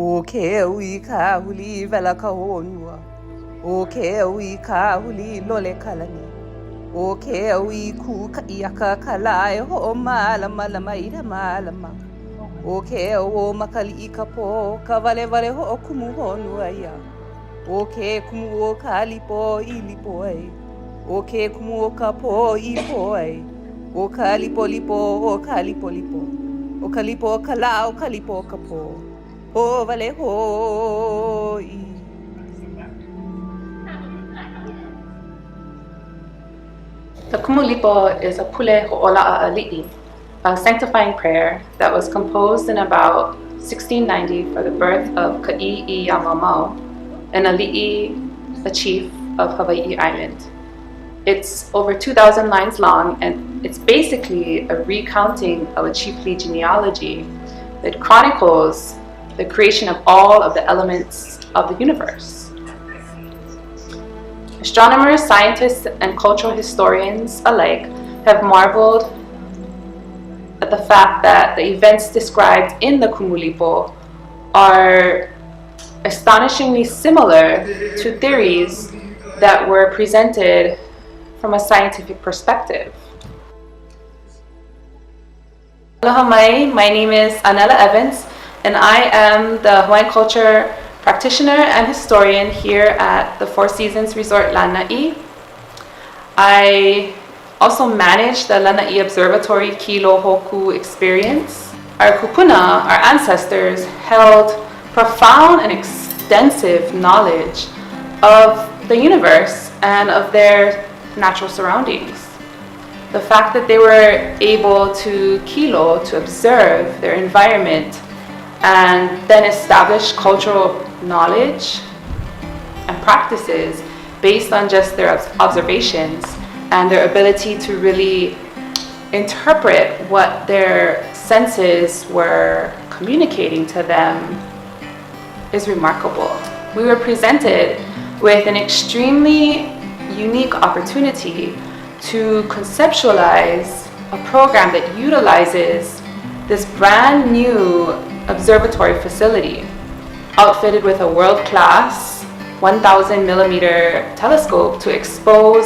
O ke ui ka huli vela ka honua. O ke ui ka huli lole kalani. O ke ui ku ka iaka ka lae ho o malama lama ira malama. O ke o makali I ka po ka vale vale ho o kumu honua ia. O ke kumu o ka lipo I lipo ai. O ke kumu o ka po I po ai. O ka lipo lipo o ka lipo lipo. O ka lipo o ka la o ka lipo o ka po. O vale hoi. The Kumulipo is a pule ho'ola'a ali'i, a sanctifying prayer that was composed in about 1690 for the birth of Ka'i'i Yamamau, an ali'i, a chief of Hawai'i Island. It's over 2,000 lines long, and it's basically a recounting of a chiefly genealogy that chronicles the creation of all of the elements of the universe. Astronomers, scientists, and cultural historians alike have marveled at the fact that the events described in the Kumulipo are astonishingly similar to theories that were presented from a scientific perspective. Aloha mai, my name is Anela Evans, and I am the Hawaiian culture practitioner and historian here at the Four Seasons Resort Lanai. I also manage the Lanai Observatory Hilo Hoku experience. Our kupuna, our ancestors, held profound and extensive knowledge of the universe and of their natural surroundings. The fact that they were able to kilo, to observe their environment and then establish cultural knowledge and practices based on just their observations and their ability to really interpret what their senses were communicating to them is remarkable. We were presented with an extremely unique opportunity to conceptualize a program that utilizes this brand new observatory facility outfitted with a world-class 1,000 millimeter telescope to expose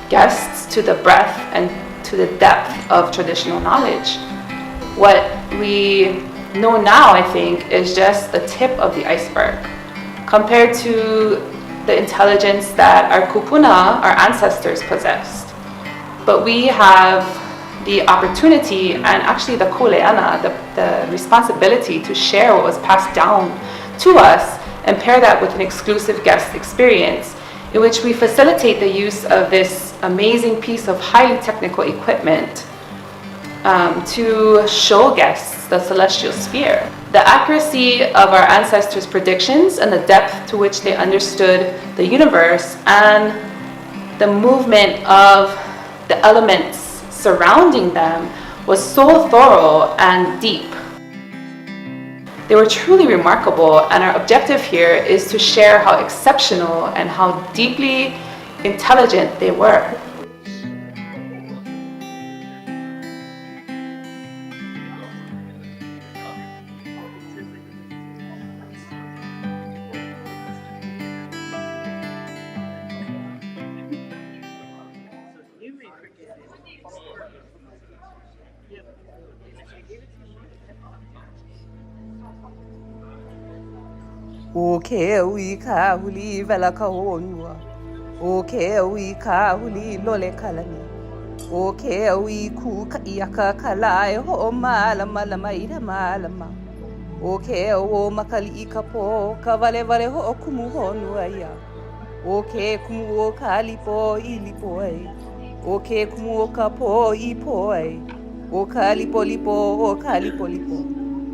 guests to the breadth and to the depth of traditional knowledge. What we know now, I think, is just the tip of the iceberg compared to the intelligence that our kupuna, our ancestors, possessed. But we have the opportunity and actually the kuleana, the responsibility to share what was passed down to us and pair that with an exclusive guest experience in which we facilitate the use of this amazing piece of highly technical equipment to show guests the celestial sphere. The accuracy of our ancestors' predictions and the depth to which they understood the universe and the movement of the elements surrounding them was so thorough and deep. They were truly remarkable, and our objective here is to share how exceptional and how deeply intelligent they were. O ke ui ka huli vela ka honua. O ke ui ka huli lole kalani. O ke ui ku ka iaka ka lae ho o malama lama ira malama. O ke o makali I ka po ka vale vale ho o kumu honua ia. O ke kumu o ka lipo I lipo ai. O ke kumu o ka po I po ai. O ka lipo lipo o ka lipo lipo.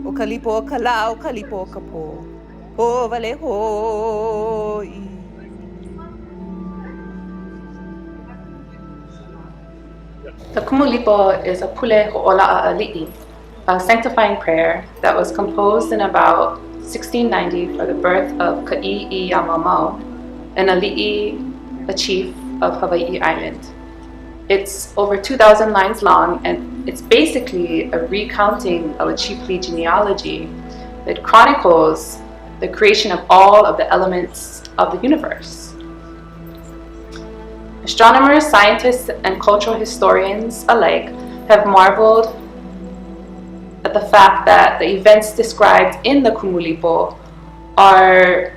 O ka lipo o ka la o ka lipo o ka po. O vale hoi. The Kumulipo is a pule ho'ola'a ali'i, a sanctifying prayer that was composed in about 1690 for the birth of Ka'i'i Yamamau, an ali'i, a chief of Hawai'i Island. It's over 2,000 lines long, and it's basically a recounting of a chiefly genealogy that chronicles the creation of all of the elements of the universe. Astronomers, scientists, and cultural historians alike have marveled at the fact that the events described in the Kumulipo are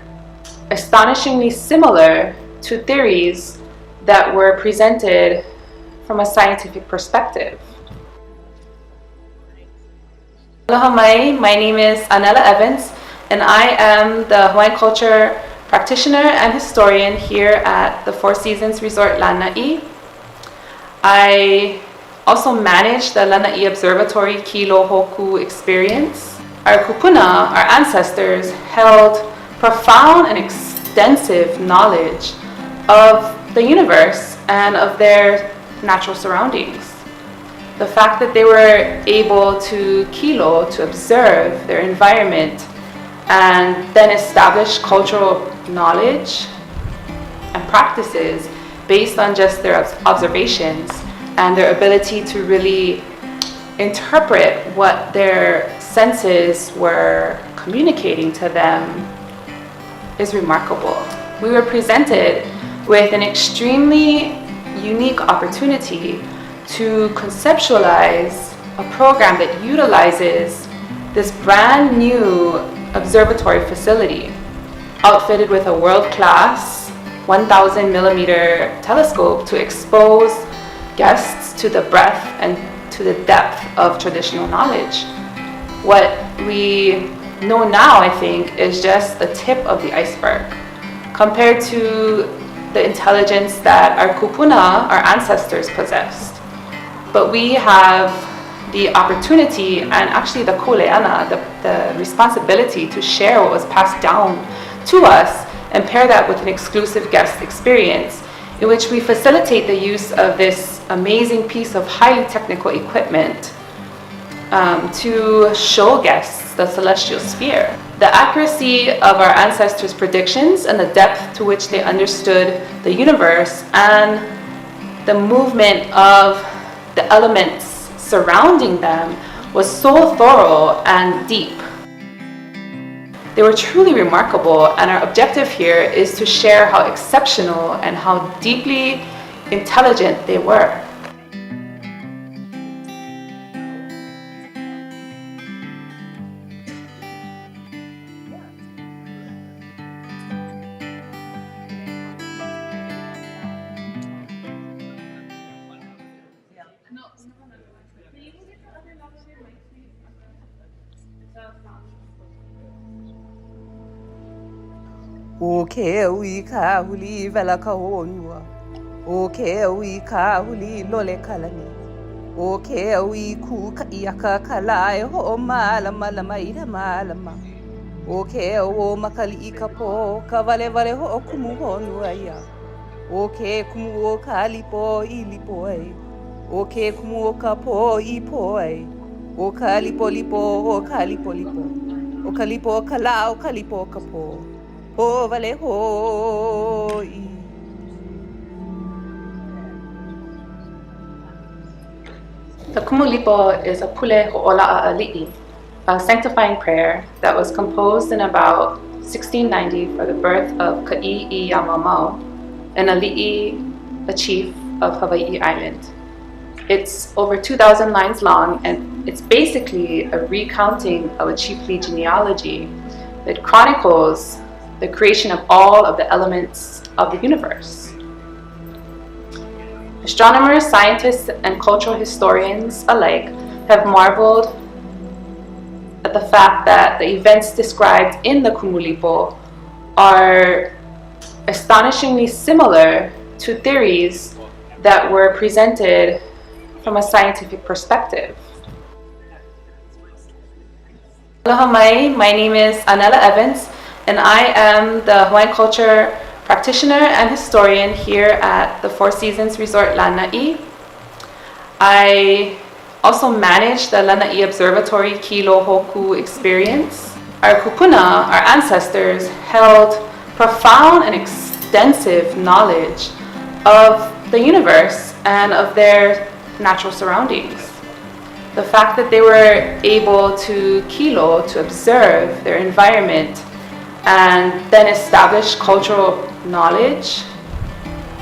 astonishingly similar to theories that were presented from a scientific perspective. Aloha mai, my name is Anela Evans, and I am the Hawaiian culture practitioner and historian here at the Four Seasons Resort Lanai. I also manage the Lanai Observatory Hilo Hoku experience. Our kupuna, our ancestors, held profound and extensive knowledge of the universe and of their natural surroundings. The fact that they were able to kilo, to observe their environment and then establish cultural knowledge and practices based on just their observations and their ability to really interpret what their senses were communicating to them is remarkable. We were presented with an extremely unique opportunity to conceptualize a program that utilizes this brand new observatory facility outfitted with a world-class 1,000 millimeter telescope to expose guests to the breadth and to the depth of traditional knowledge. What we know now, I think, is just the tip of the iceberg compared to the intelligence that our kupuna, our ancestors, possessed. But we have the opportunity and actually the kuleana, the responsibility to share what was passed down to us and pair that with an exclusive guest experience in which we facilitate the use of this amazing piece of highly technical equipment to show guests the celestial sphere. The accuracy of our ancestors' predictions and the depth to which they understood the universe and the movement of the elements surrounding them was so thorough and deep. They were truly remarkable, and our objective here is to share how exceptional and how deeply intelligent they were. O ke ui ka huli vela ka honua. O ke ui ka huli lole kalani. O ke ui ku ka iaka ka lae ho malama lama ira malama. O ke o makali I ka po ka vale vale ho kumu honua ia. O ke kumu o ka lipo I lipo ai. O ke kumu o ka po I po ai. O ka lipo lipo o ka lipo lipo. O ka lipo o ka la o ka lipo o ka po. O vale hoi. The Kumulipo is a pule ho'ola'a ali'i, a sanctifying prayer that was composed in about 1690 for the birth of Ka'i'i Yamamau, an ali'i, a chief of Hawai'i Island. It's over 2,000 lines long, and it's basically a recounting of a chiefly genealogy that chronicles the creation of all of the elements of the universe. Astronomers, scientists, and cultural historians alike have marveled at the fact that the events described in the Kumulipo are astonishingly similar to theories that were presented from a scientific perspective. Aloha mai, my name is Anela Evans, and I am the Hawaiian culture practitioner and historian here at the Four Seasons Resort Lanai. I also manage the Lanai Observatory Hilo Hoku experience. Our kupuna, our ancestors, held profound and extensive knowledge of the universe and of their natural surroundings. The fact that they were able to kilo, to observe their environment and then establish cultural knowledge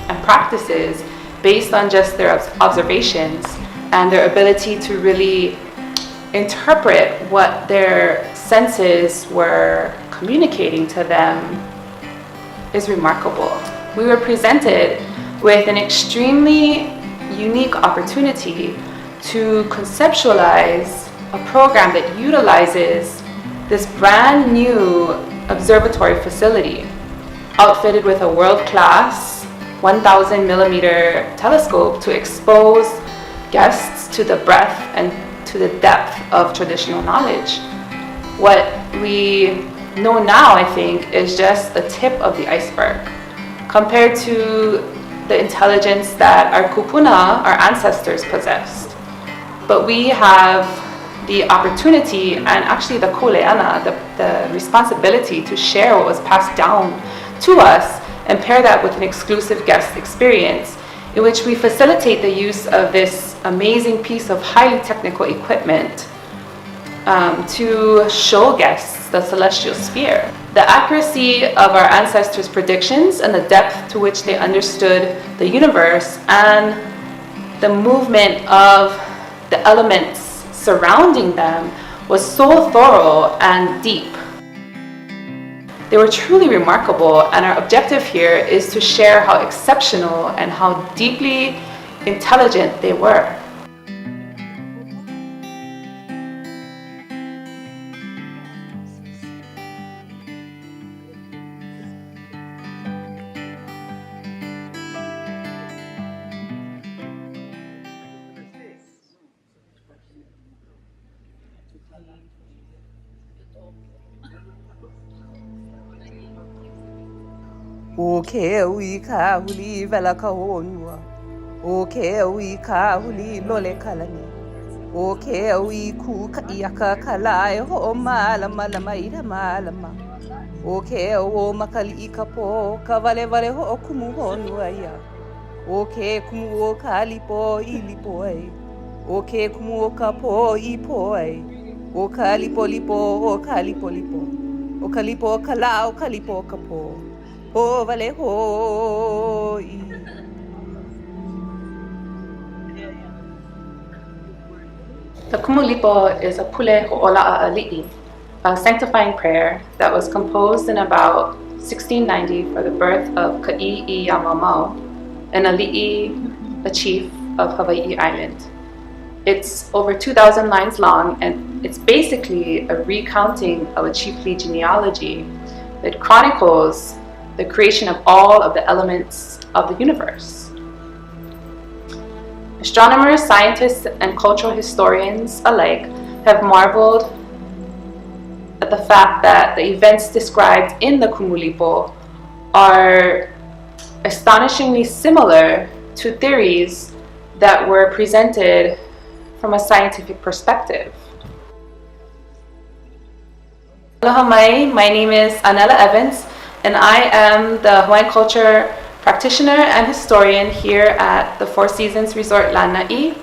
and practices based on just their observations and their ability to really interpret what their senses were communicating to them is remarkable. We were presented with an extremely unique opportunity to conceptualize a program that utilizes this brand new observatory facility outfitted with a world-class 1,000 millimeter telescope to expose guests to the breadth and to the depth of traditional knowledge. What we know now, I think, is just the tip of the iceberg compared to the intelligence that our kupuna, our ancestors, possessed. But we have the opportunity and actually the kuleana, the responsibility to share what was passed down to us and pair that with an exclusive guest experience in which we facilitate the use of this amazing piece of highly technical equipment to show guests the celestial sphere. The accuracy of our ancestors' predictions and the depth to which they understood the universe and the movement of the elements surrounding them was so thorough and deep. They were truly remarkable, and our objective here is to share how exceptional and how deeply intelligent they were. O ke ui ka huli vela ka honua. O ke ui ka huli lole kalani. O ke ui ku ka iaka ka lai ho malama lama ira malama. O ke o makali I ka po ka vale vale ho o kumu honua ia. O ke kumu o ka lipo I lipo ai. O ke kumu o ka po I po ai. O ka lipo lipo o ka lipo lipo. O ka lipo o ka la o ka lipo o ka po. O vale hoi. The Kumulipo is a pule ho'ola'a ali'i, a sanctifying prayer that was composed in about 1690 for the birth of Ka'i'i Yamamau, an ali'i, a chief of Hawai'i Island. It's over 2,000 lines long, and it's basically a recounting of a chiefly genealogy that chronicles the creation of all of the elements of the universe. Astronomers, scientists, and cultural historians alike have marveled at the fact that the events described in the Kumulipo are astonishingly similar to theories that were presented from a scientific perspective. Aloha mai, my name is Anela Evans, and I am the Hawaiian culture practitioner and historian here at the Four Seasons Resort Lanai.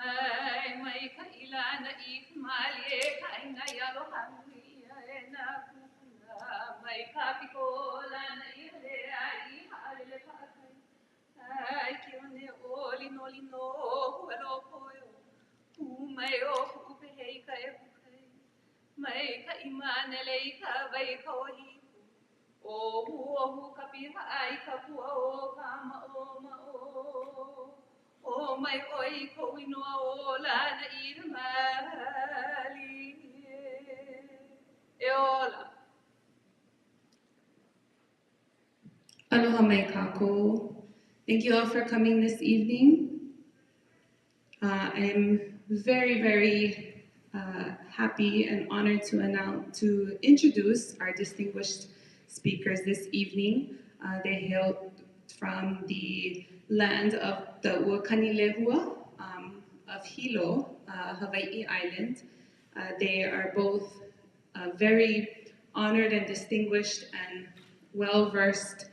Ai mai ka ilana I malie ka ina yalo hangi na kuna mai ka pikola na ile ai hale ka ai ki one oli no huelo poyo mai o kupe hei ka e kukai mai ka imane le ka vai ka ohi o ka piha ai ka pua o ka ma o O mai oi ko inoa o lana I mali e ola. Aloha mai kako. Thank you all for coming this evening. I'm very happy and honored to introduce our distinguished speakers this evening. They hail from the land of the Uakanilehua of Hilo, Hawai'i Island. They are both very honored and distinguished and well-versed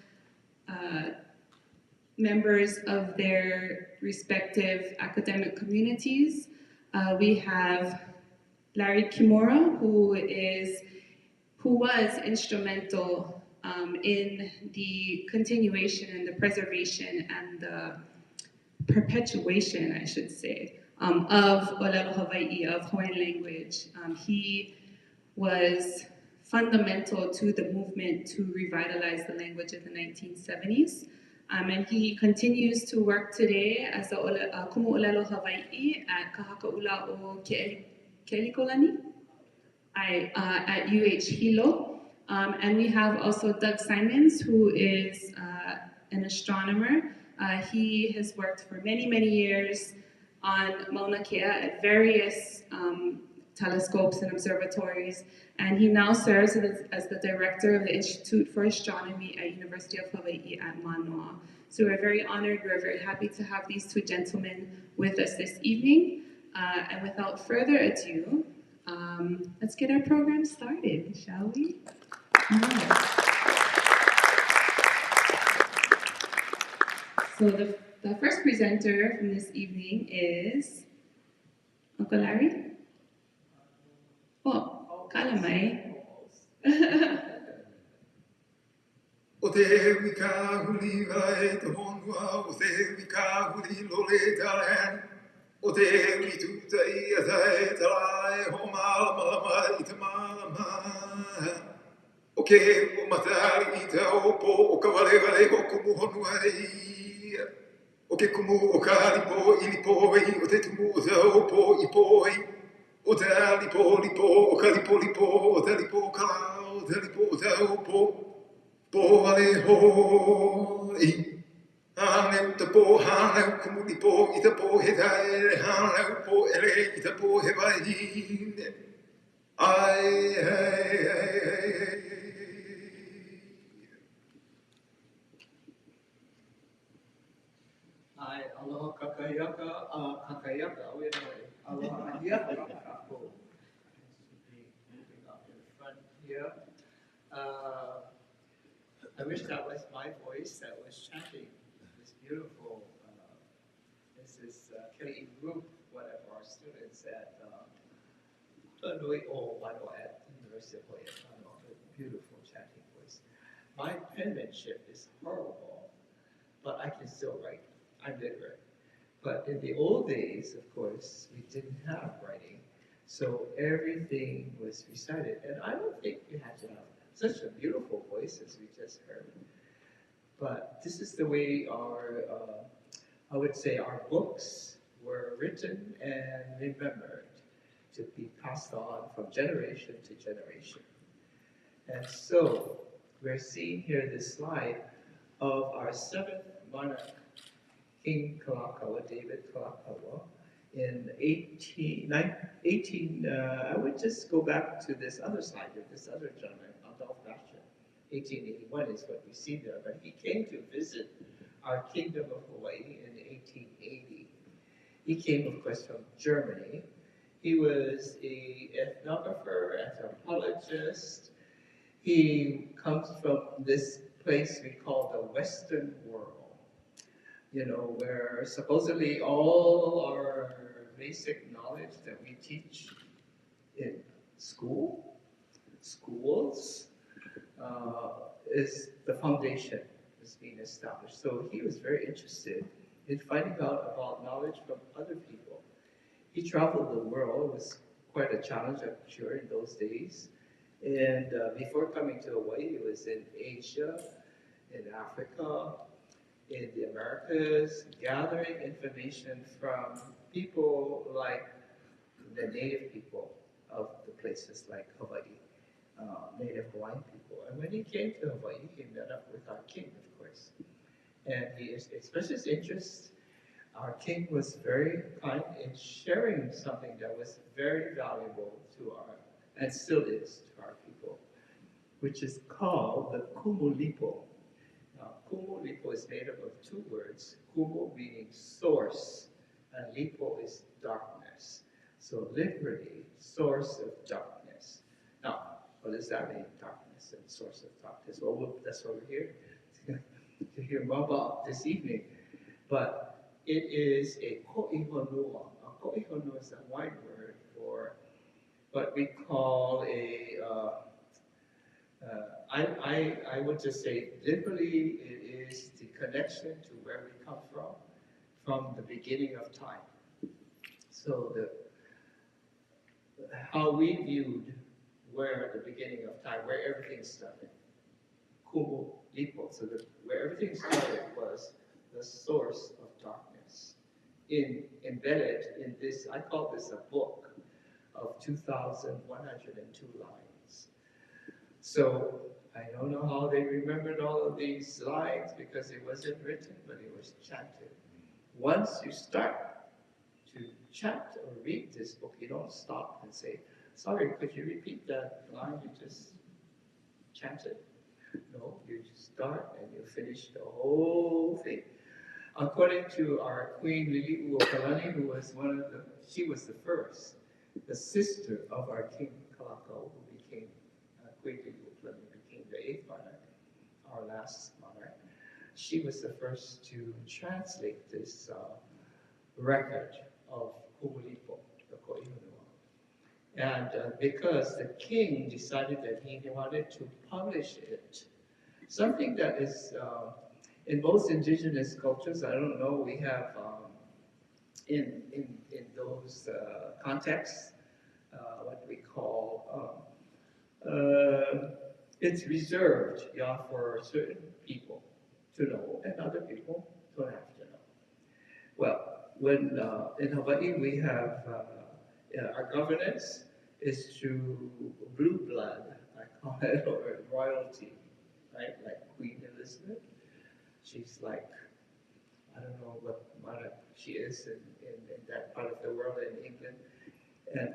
members of their respective academic communities. We have Larry Kimura, who was instrumental in the continuation and the preservation and the perpetuation, I should say, of Olelo Hawai'i, of Hawaiian language. He was fundamental to the movement to revitalize the language in the 1970s. And he continues to work today as a Kumulipo Hawai'i at Kahakaula o Ke'elikolani at UH Hilo. And we have also Doug Simons, who is an astronomer. He has worked for many years on Mauna Kea at various telescopes and observatories, and he now serves as the director of the Institute for Astronomy at University of Hawaii at Mānoa. So we're very honored, we're very happy to have these two gentlemen with us this evening. And without further ado, let's get our program started, shall we? So the first presenter from this evening is Uncle Larry. Oh, kalamai. O te hewi ka huli vai te honua, o te hewi ka huli lole talen, o te hewi tuta I a tae talai, ho malama I te malama. O ke hewi o matari I te opo, o ka wale o kumu honua I. O ke kumu o ka lipo I lipoi, o te tumu o te opo I poi. O te lipo, o ka lipo, o te lipo kalao, o te lipo o te opo. Po ale hoi, hane te po hane Kumulipo I te po he tae, hane po ele I te po he wahine. Ai, hey, hey, hey, hey. Ai, aloha kakayaka, kakayaka, wait a minute. Aloha hiaka kako. Should be moving up in front here. I wish that was my voice that was chanting this beautiful. This is Kelly Group, one of our students at Mānoa at the University of Hawaii. Mānoa, a beautiful chanting voice. My penmanship is horrible, but I can still write. I'm literate. But in the old days, of course, we didn't have writing, so everything was recited. And I don't think you had to have such a beautiful voice as we just heard. But this is the way our, I would say, our books were written and remembered to be passed on from generation to generation. And so we're seeing here this slide of our seventh monarch, King Kalakaua, David Kalakaua, in 18, I would just go back to this other slide here, this other gentleman, Adolf Bastion. 1881 is what we see there, but he came to visit our Kingdom of Hawaii in 1880. He came, of course, from Germany. He was an ethnographer, anthropologist. He comes from this place we call the Western world, you know, where supposedly all our basic knowledge that we teach in schools, is the foundation is being established. So he was very interested in finding out about knowledge from other people. He traveled the world. It was quite a challenge, I'm sure, in those days. And before coming to Hawaii, he was in Asia, in Africa, in the Americas, gathering information from people like the native people of the places like Hawaii, native Hawaiian people. And when he came to Hawaii, he met up with our king, of course. And he expressed his interest. Our king was very kind in sharing something that was very valuable to our, and still is to our people, which is called the Kumulipo. Now, Kumulipo is made up of two words, kumu meaning source, and lipo is darkness. So literally, source of darkness. Now, what does that mean, darkness and source of darkness? Well, that's what we're here to hear more about this evening. But it is a ko'ihonua. A ko'ihonua is a wide word for what we call a, I would just say, literally, it is the connection to where we come from the beginning of time. So how we viewed where the beginning of time, where everything started. Kumulipo, so where everything started was the source of darkness. Embedded in this, I call this a book of 2,102 lines. So I don't know how they remembered all of these lines because it wasn't written, but it was chanted. Once you start to chant or read this book, you don't stop and say, sorry, could you repeat that line you just chanted? No, you start and you finish the whole thing. According to our Queen Lili'uokalani, who was she was the first, the sister of our King Kalakaua, who became, Queen Lili'uokalani became the 8th monarch, our last monarch. She was the first to translate this record of Kumulipo, the Ko'ihonua. And because the king decided that he wanted to publish it, something that is in most indigenous cultures, I don't know, we have in those contexts what we call it's reserved, for certain people to know, and other people don't have to know. Well, when in Hawaii we have our governance is through blue blood, I call it, or royalty, right? Like Queen Elizabeth. She's like, I don't know what monarch she is in that part of the world in England. and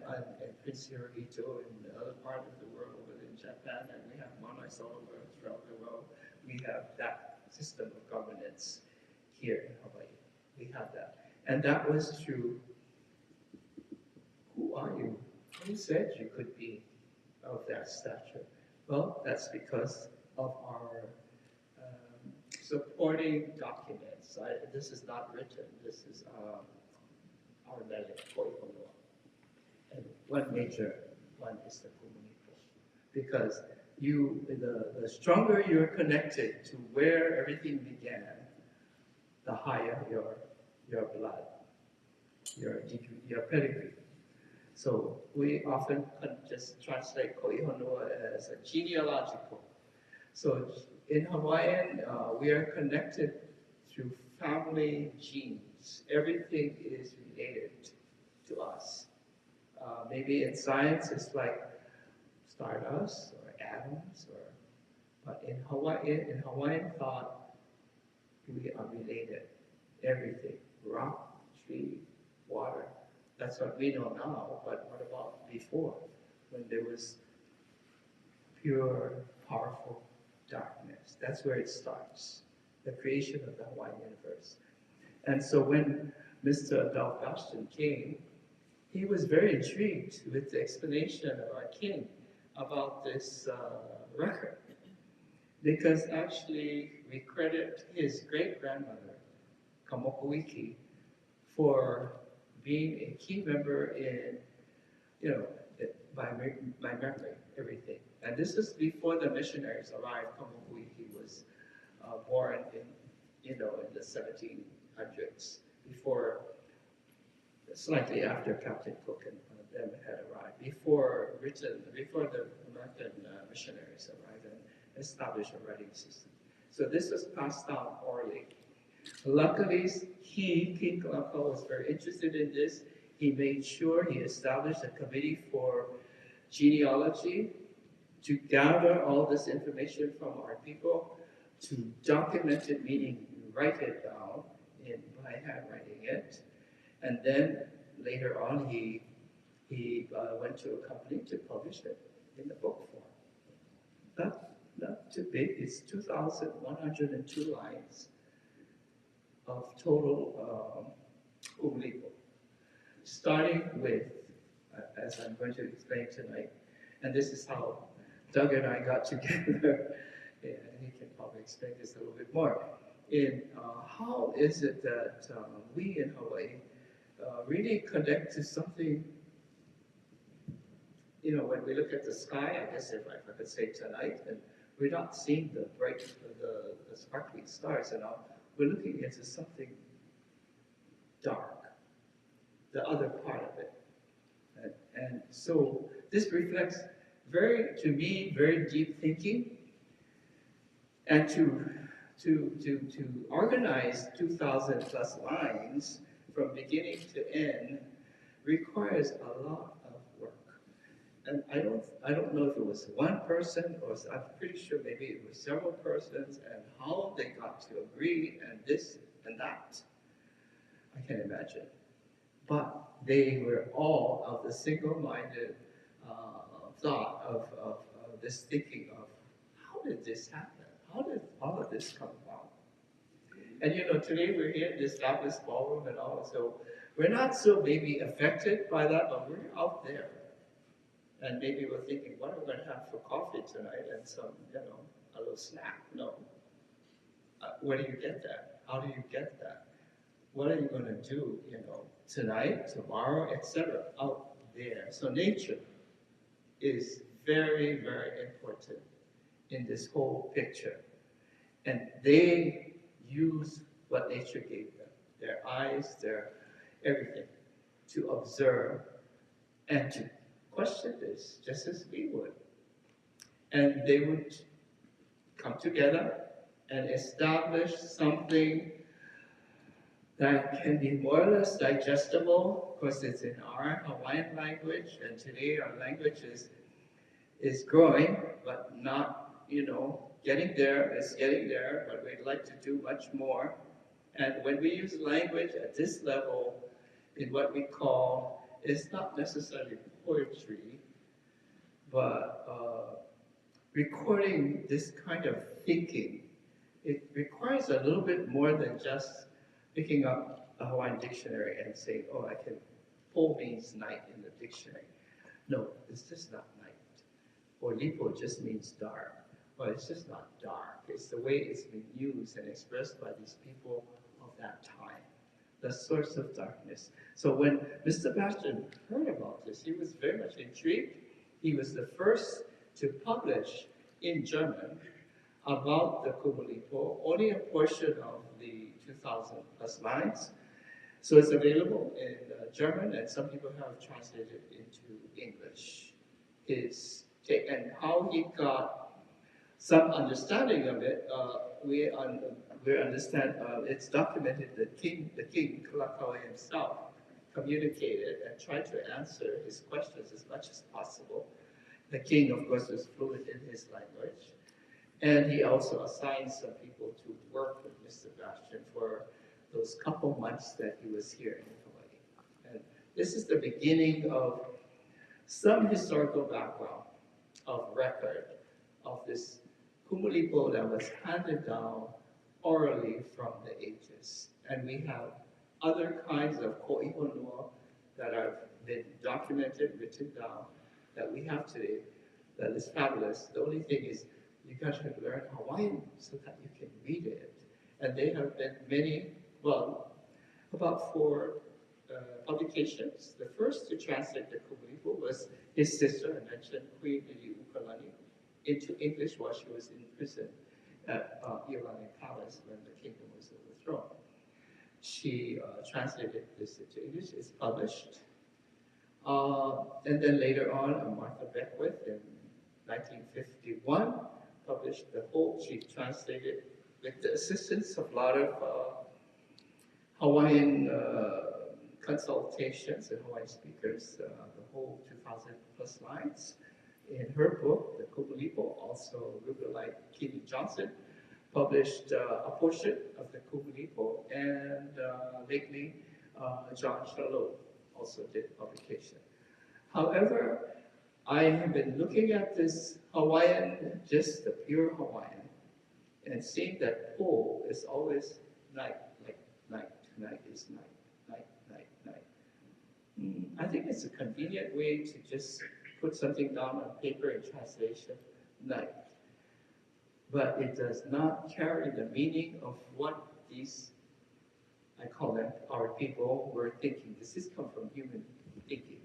Prince Hirohito in the other part of the world, over in Japan, and we have Mānoa all over throughout the world. We have that system of governance here in Hawaii. We have that. And that was through, who are you? Who said you could be of that stature? Well, that's because of our supporting documents. This is not written. This is our mele, Koihonoa. And one major one is the Kumulipo. Because the stronger you're connected to where everything began, the higher your blood, your pedigree. So we often just translate Koihonoa as a genealogical. So in Hawaiian, we are connected through family genes. Everything is related to us. Maybe in science, it's like stardust or atoms, but in Hawaiian thought, we are related. Everything, rock, tree, water. That's what we know now, but what about before, when there was pure, powerful darkness? That's where it starts, the creation of the Hawaiian universe. And so when Mr. Adolph Ashton came, he was very intrigued with the explanation of our king about this record. Because actually, we credit his great-grandmother, Kamokuiki, for being a key member in, by memory, everything. And this is before the missionaries arrived. Kamokuiki was born in the 1700s, slightly after Captain Cook and them had arrived, before the American missionaries arrived and established a writing system. So this was passed down orally. Luckily, King Kalakaua, was very interested in this. He made sure he established a committee for genealogy to gather all this information from our people, to document it, meaning write it down by handwriting it. And then later on, he went to a company to publish it in the book form. Not too big. It's 2,102 lines of total Kumulipo. Starting with, as I'm going to explain tonight, and this is how Doug and I got together, and he can probably explain this a little bit more, in how is it that we in Hawaii really connect to something, when we look at the sky, I guess if I could say tonight, and we're not seeing the bright, the sparkling stars and all, we're looking into something dark, the other part of it. And so this reflects to me, very deep thinking, and to organize 2,000 plus lines from beginning to end requires a lot of work. And I don't know if it was one person, or I'm pretty sure maybe it was several persons, and how they got to agree and this and that, I can't imagine. But they were all of the single-minded thought of this thinking of, how did this happen? How did all of this come about? And today we're here in this fabulous ballroom and all, so we're not so maybe affected by that, but we're out there. And maybe we're thinking, what are we going to have for coffee tonight and some, a little snack? No. Where do you get that? How do you get that? What are you going to do, tonight, tomorrow, etc., out there? So nature is very, very important in this whole picture. And they use what nature gave them, their eyes, their everything, to observe and to question this, just as we would. And they would come together and establish something that can be more or less digestible, because it's in our Hawaiian language, and today our language is growing, but not, getting there. It's getting there, but we'd like to do much more. And when we use language at this level, in what we call is not necessarily poetry, but recording this kind of thinking. It requires a little bit more than just picking up a Hawaiian dictionary and saying, oh, I can, po means night in the dictionary. No, it's just not night. Or lipo just means dark. Well, it's just not dark. It's the way it's been used and expressed by these people of that time. The source of darkness. So when Mr. Bastian heard about this, he was very much intrigued. He was the first to publish in German about the Kumulipo, only a portion of the 2,000 plus lines. So it's available in German, and some people have translated it into English. His take and how he got some understanding of it, we understand it's documented that the king Kalakaua himself communicated and tried to answer his questions as much as possible. The king, of course, was fluent in his language. And he also assigned some people to work with Mr. Bastian for those couple months that he was here in Hawaii. And this is the beginning of some historical background of record of this Kumulipo that was handed down orally from the ages. And we have other kinds of ko'ihonua that have been documented, written down, that we have today, that is fabulous. The only thing is, you got to learn Hawaiian so that you can read it. And there have been many, well, about 4 publications. The first to translate the Kumulipo was his sister, I mentioned, Queen Ukalani, into English while she was in prison at Iolani Palace when the kingdom was overthrown. She translated this into English. It's published. And then later on, Martha Beckwith in 1951 published the whole. She translated with the assistance of a lot of Hawaiian consultations and Hawaiian speakers, the whole 2,000 plus lines. In her book, The Kumulipo, also Rubelite Keely Johnson published a portion of the Kumulipo, and lately John Shalom also did publication. However, I have been looking at this Hawaiian, just the pure Hawaiian, and seeing that po is always night, like night. Night is night, night, night, night. I think it's a convenient way to just put something down on paper in translation, night. But it does not carry the meaning of what these, I call them, our people were thinking. This has come from human thinking.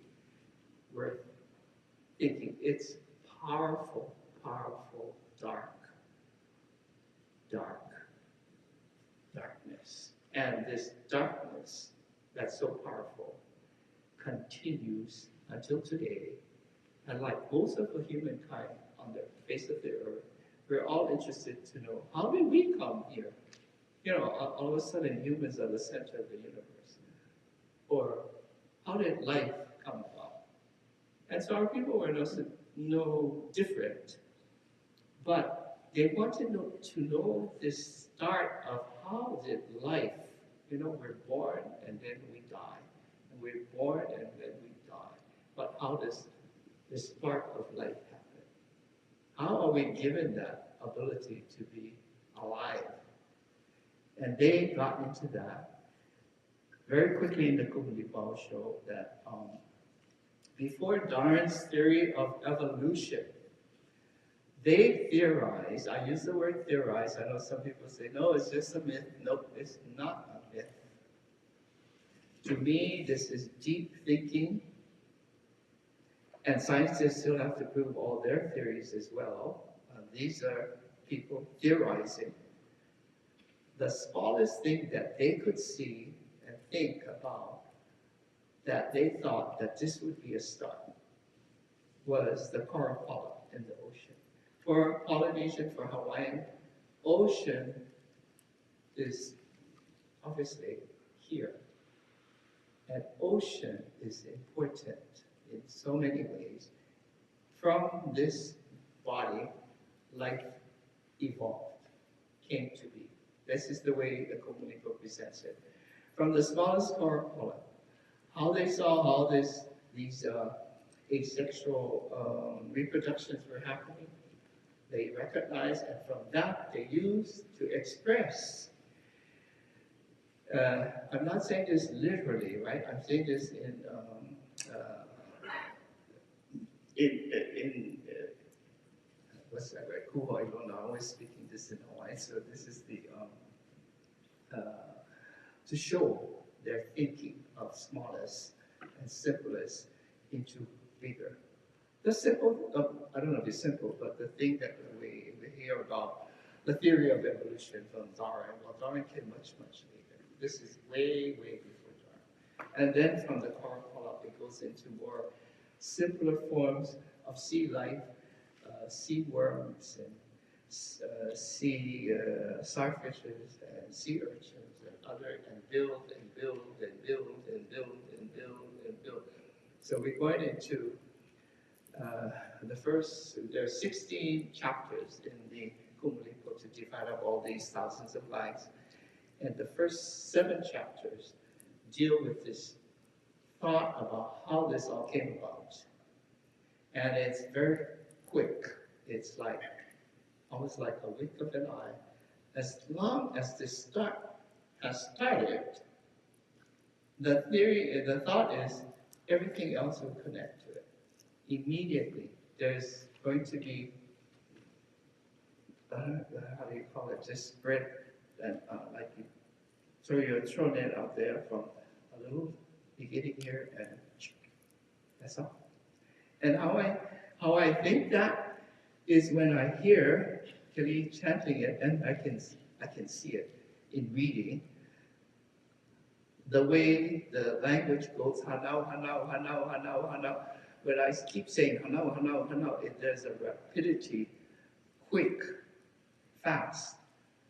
We're thinking it's powerful, powerful, dark, darkness. And this darkness that's so powerful continues until today. And like most of the humankind on the face of the earth, we're all interested to know, how did we come here? You know, all of a sudden humans are the center of the universe. Or how did life come about? And so our people were no different. But they wanted to know this start of how did life, you know, we're born and then we die. And we're born and then we die. But how does this spark of life happen? How are we given that ability to be alive? And they got into that very quickly in the Kumulipo show that before Darwin's theory of evolution, they theorized, I use the word theorize, I know some people say, no, it's just a myth. Nope, it's not a myth. To me, this is deep thinking, and scientists still have to prove all their theories as well. These are people theorizing. The smallest thing that they could see and think about, that they thought that this would be a star, was the coral polyp in the ocean. For Polynesian, for Hawaiian, ocean is obviously here. And ocean is important in so many ways. From this body, life evolved, came to be. This is the way the Kumulipo presents it. From the smallest coral polyp, how they saw how these asexual reproductions were happening. They recognized, and from that they used to express. I'm not saying this literally, right? I'm saying this in what's that word? Kuhoi, I'm always speaking this in Hawaii. So this is the to show their thinking of smallest and simplest into bigger. The simple, I don't know if it's simple, but the thing that we hear about the theory of evolution from Darwin, well, Darwin came much, much later. This is way, way before Darwin. And then from the Kumulipo, it goes into more simpler forms of sea life, sea worms and sea starfishes and sea urchins and other, and build and build and build and build and build and build. So we're going into there's 16 chapters in the Kumulipo to divide up all these thousands of lines. And the first 7 chapters deal with this thought about how this all came about. And it's very quick. It's like, almost like a wink of an eye. As long as the start has started, the thought is everything else will connect to it. Immediately, there's going to be, how do you call it, just spread, and like you, so you're throwing it out there from a little beginning here, and that's all. And how I think that is when I hear Kelly chanting it, and I can see it in reading, the way the language goes, hanau, hanau, hanau, hanau, hanau. When I keep saying hanau, hanau, hanau, there's a rapidity, quick, fast.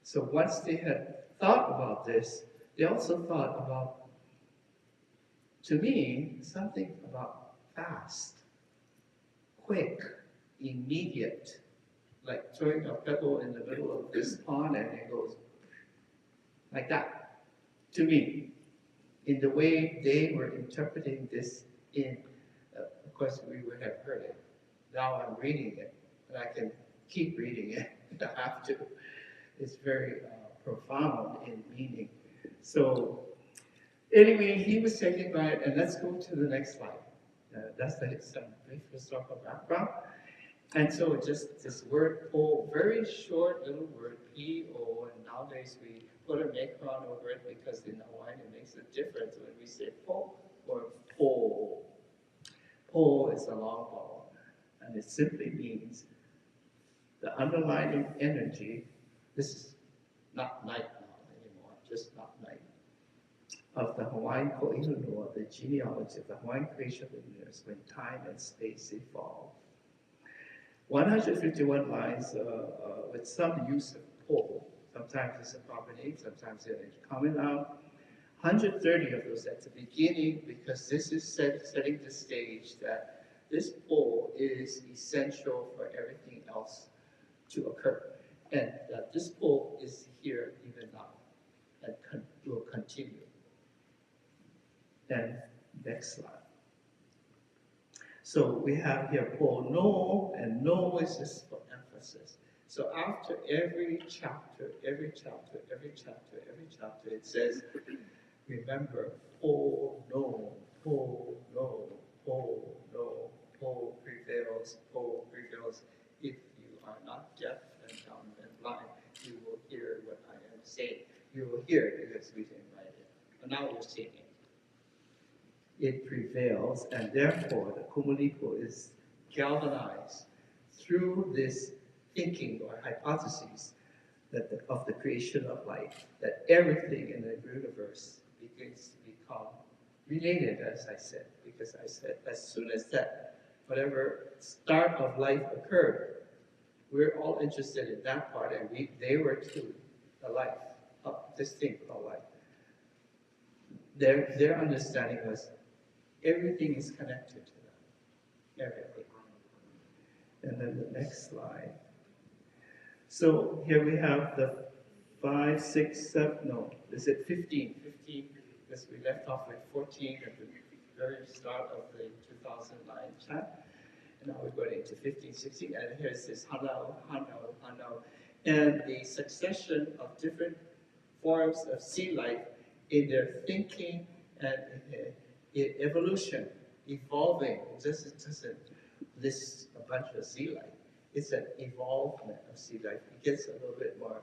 So once they had thought about this, they also thought about, to me, something about fast, quick, immediate, like throwing a pebble in the middle of this pond and it goes like that, to me, in the way they were interpreting this in, of course we would have heard it. Now I'm reading it, and I can keep reading it, I have to. It's very profound in meaning. So anyway, he was taken by it, and let's go to the next slide. That's some brief historical background. And so just this word po, very short little word, P-O, and nowadays we put a macron over it because in Hawaiian it makes a difference when we say po or po. Po is a long vowel, and it simply means the underlying energy, this is not night now anymore, just not night, of the Hawaiian Ko'ilunua, the genealogy of the Hawaiian creation of the universe when time and space evolve. 151 lines with some use of po. Sometimes it's a proper name, sometimes it's common noun. 130 of those at the beginning, because this is setting the stage that this po is essential for everything else to occur. And that this po is here even now and will continue. And next slide. So we have here po no, and no is just for emphasis. So after every chapter, every chapter, every chapter, every chapter, it says, remember, po no, po no, po no, po prevails, po prevails. If you are not deaf and dumb and blind, you will hear what I am saying. You will hear it because we didn't write it. But now we're saying it. It prevails, and therefore the Kumulipo is galvanized through this thinking or hypotheses that of the creation of life, that everything in the universe begins to become related, as I said, because I said as soon as that whatever start of life occurred, we're all interested in that part, and they were too, the life, this thing called life. Their understanding was everything is connected to them, everything. And then the next slide. So here we have the 5, 6, 7, no, is it 15? 15, because we left off with 14 at the very start of the 2009 chant. And now we're going into 15, 16, and here's this hanao, hanao, hanao. And the succession of different forms of sea life in their thinking and in evolution, evolving. It doesn't list a bunch of sea life. It's an evolvement of sea life. It gets a little bit more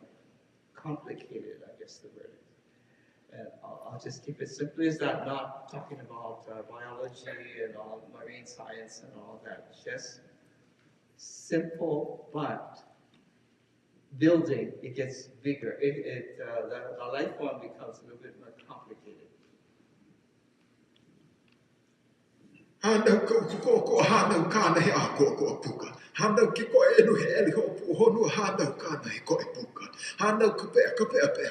complicated, I guess the word is. And I'll just keep it simply as that, not talking about biology and all marine science and all that. Just simple, but building, it gets bigger. The life form becomes a little bit more complicated. Hana ko hana kana he a ko puka. Hana ki ko enu he eli ho pu honu hana kana he ko e puka. Hana ko pe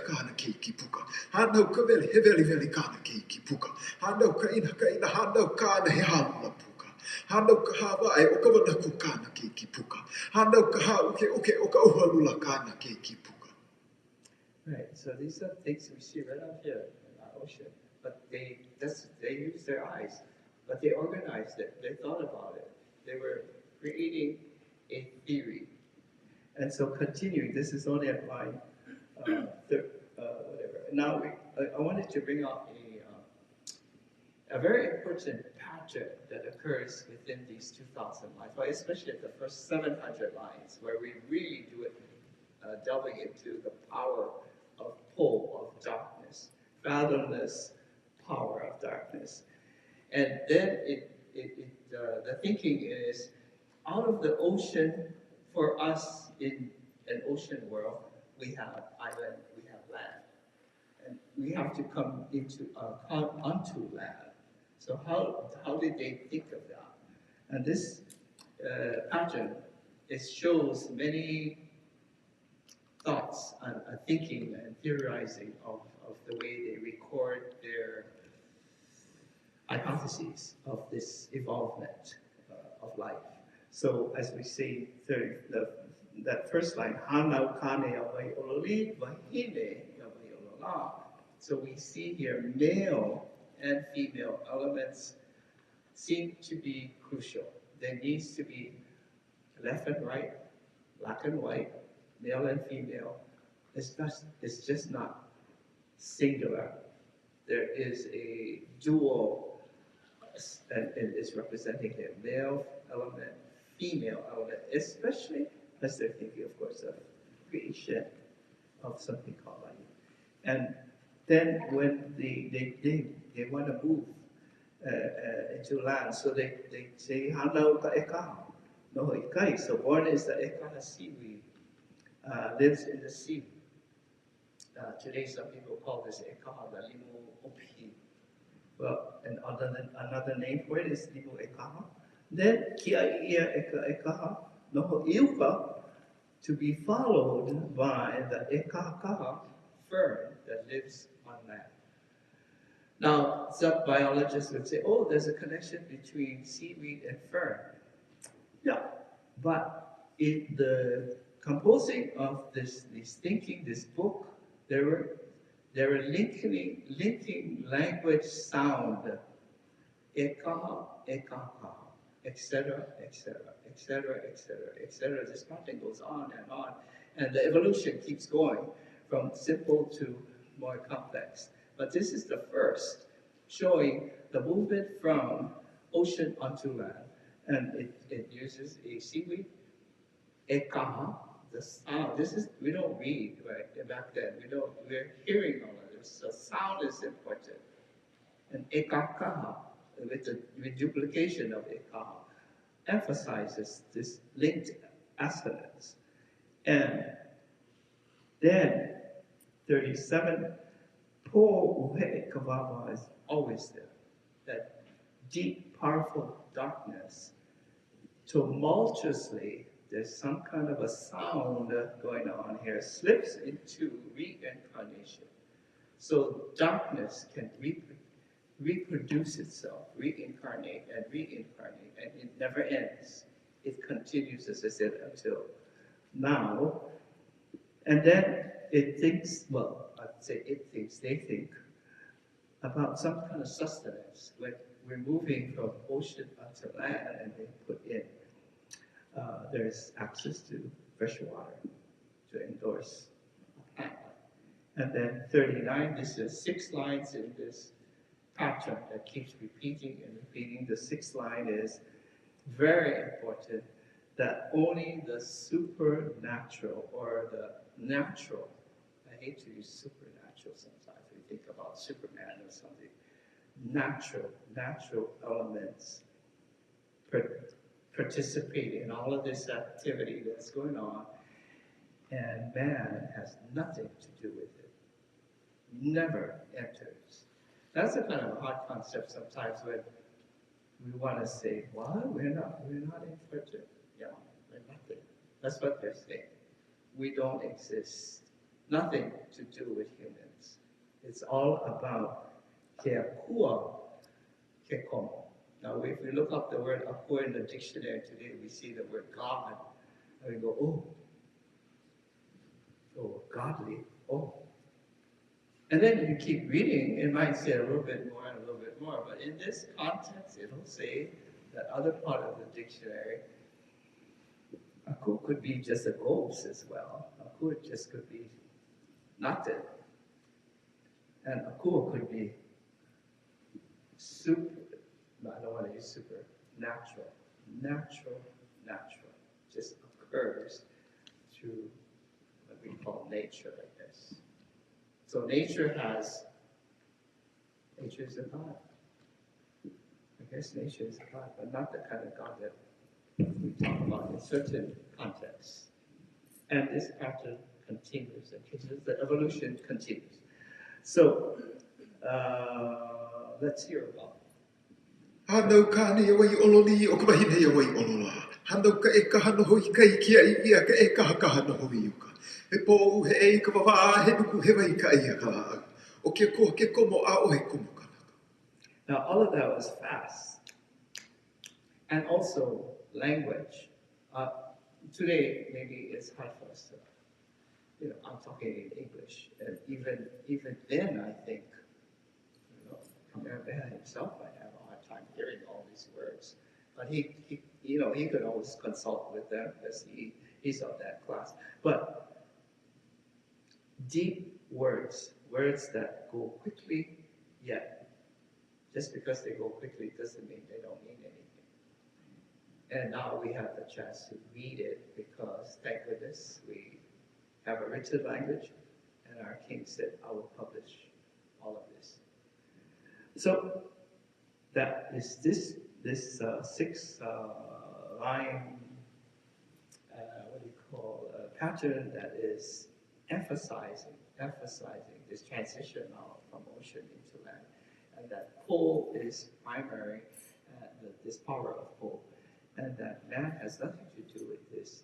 kana ki puka. Hana ko veli kana ki puka. Hana ko ina hana kana he hala puka. Hana ko hava ai o ka wana ku kana ki puka. Hana ko ha uke o ka uhalula kana ki puka. Right, so these are things we see right out here in our ocean, but they use their eyes. But they organized it, they thought about it. They were creating a theory. And so continuing, this is only at line whatever. Now I wanted to bring out a very important pattern that occurs within these 2,000 lines, but especially at the first 700 lines, where we really do it, delving into the power of pull of darkness, fathomless power of darkness. And then the thinking is, out of the ocean, for us in an ocean world, we have island, we have land. And we have to come onto land. So how did they think of that? And this pattern, it shows many thoughts and thinking and theorizing of the way they record their hypotheses of this evolvement of life. So as we see that first line, hanau kane awai ololi wahine awai olola. So we see here male and female elements seem to be crucial. There needs to be left and right, black and white, male and female. It's just not singular. There is a dual, and it's representing here, male element, female element, especially as they're thinking, of course, of creation of something called life. And then when they want to move into land, so they say, hanau ka ekaha, no ikai. So one is the ekaha seaweed, lives in the sea. Today, some people call this ekaha the limu opi. Well, and another name for it is limu ekaha. Then kia ia ekaha noho iuka, to be followed by the ekakaha fern that lives on land. Now, some biologists would say, oh, there's a connection between seaweed and fern. Yeah, but in the composing of this thinking, this book, there were linking language sound, ekaha, ekakaha, etc., etc., etc., etc., etc. This pattern goes on, and the evolution keeps going from simple to more complex. But this is the first, showing the movement from ocean onto land, and it uses a seaweed, ekaha, the sound. We don't read, right? Back then, we're hearing all of this. So sound is important. And ekakaha, with duplication of ekaha, emphasizes this linked assonance. And then 37, po uhe kavava is always there. That deep, powerful darkness, tumultuously, there's some kind of a sound going on here, slips into reincarnation. So darkness can reproduce itself, reincarnate, and it never ends. It continues, as I said, until now. And then it thinks, well, I'd say they think about some kind of sustenance. we're moving from ocean onto land, and they put in, there's access to fresh water to endorse a plant. And then 39, this is 6 lines in this pattern that keeps repeating and repeating. The 6th line is very important, that only the supernatural or the natural, I hate to use supernatural sometimes, we think about Superman or something, natural elements participate in all of this activity that's going on, and man has nothing to do with it. Never enters. That's a kind of a hard concept sometimes when we want to say, well, we're not infertile. Yeah, we're nothing. That's what they're saying. We don't exist. Nothing to do with humans. It's all about ke akua, ke komo. Now, if we look up the word akua in the dictionary today, we see the word God, and we go, oh, godly, oh. And then you keep reading, it might say a little bit more and a little bit more, but in this context, it'll say that other part of the dictionary, aku could be just a ghost as well. Aku just could be nothing. And aku could be super, no, I don't want to use super, natural, just occurs through what we call nature, I guess. So nature is a God. I guess nature is a God, but not the kind of God that we talk about in certain contexts. And this pattern continues, the evolution continues. So, let's hear about it. Hanau ka ne wai ololi o ka mahine wai olola. Hanau ka e ka hano hoi kai kia I ia ka e ka haka hano hoi uka. He po he e ka wawa he nuku he wai ka ia ka au. O ke komo a o he komo kanaka. Now all of that was fast. And also language. Today maybe it's hard for us to, I'm talking in English. And even then I think, Kamera himself might have a hard time hearing all these words. But he could always consult with them because he's of that class. But deep words that go quickly, yet just because they go quickly doesn't mean they don't mean anything. And now we have the chance to read it because, thank goodness, we have a written language, and our king said, I will publish all of this. So that is this 6 line, pattern that is emphasizing this transition now from ocean into land, and that pull is primary, this power of pull, and that man has nothing to do with this.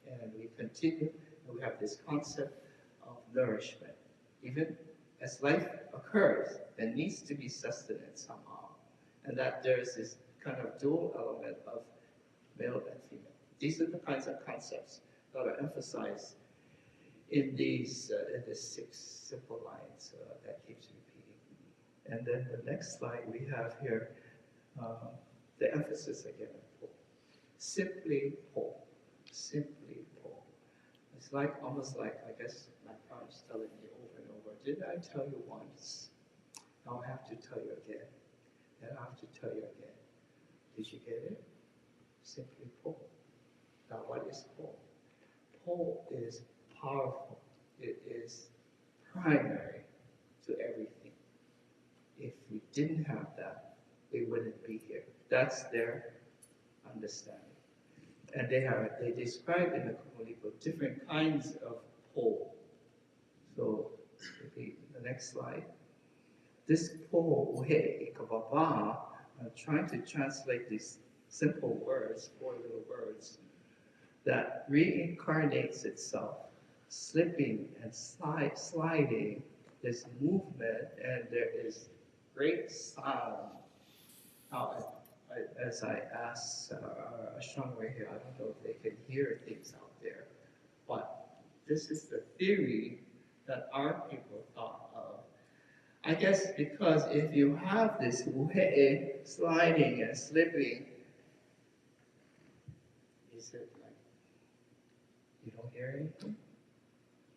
And we continue, and we have this concept of nourishment. Even as life occurs, there needs to be sustenance somehow, and that there's this kind of dual element of male and female. These are the kinds of concepts that are emphasized in these 6 simple lines that keeps repeating. And then the next slide we have here, the emphasis again on pull. Simply pull. Simply pull. It's almost like, I guess, my parents telling me over and over, didn't I tell you once? Now I have to tell you again. Then I have to tell you again. Did you get it? Simply pull. Now what is pull? Pull is powerful. It is primary to everything. If we didn't have that, we wouldn't be here. That's their understanding. And they describe in the Kumulipo different kinds of pull. So the next slide. This pull, I'm trying to translate these simple words, 4 little words, that reincarnates itself, slipping and sliding, this movement, and there is great sound. Now, as I asked our astronomer here, I don't know if they can hear things out there, but this is the theory that our people thought of. I guess because if you have this way sliding and slipping, is it like you don't hear anything?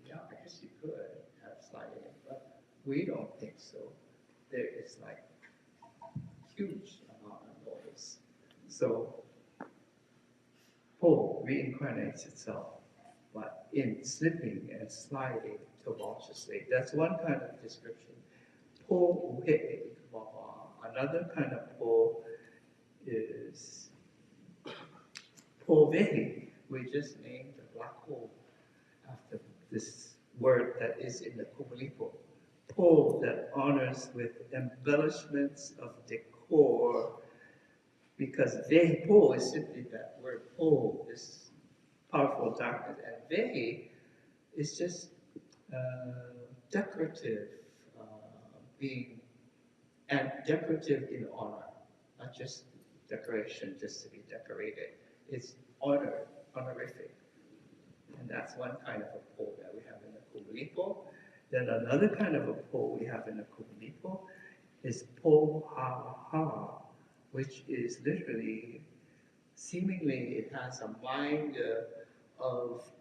Yeah, I guess you could have sliding, but we don't think so. There is like huge amount of noise. So Po reincarnates itself, but in slipping and sliding tumultuously. That's one kind of description. Po uhe'e ikamaha. Another kind of po is po vehi. We just named the black hole after this word that is in the Kumulipo. Po that honors with embellishments of decor, because vehi po is simply that word po, this powerful darkness, and vehi is just decorative, being, and decorative in honor, not just decoration just to be decorated. It's honor, honorific. And that's one kind of a po that we have in the Kumulipo. Then another kind of a po we have in the Kumulipo is po ha ha, which is literally, seemingly it has a mind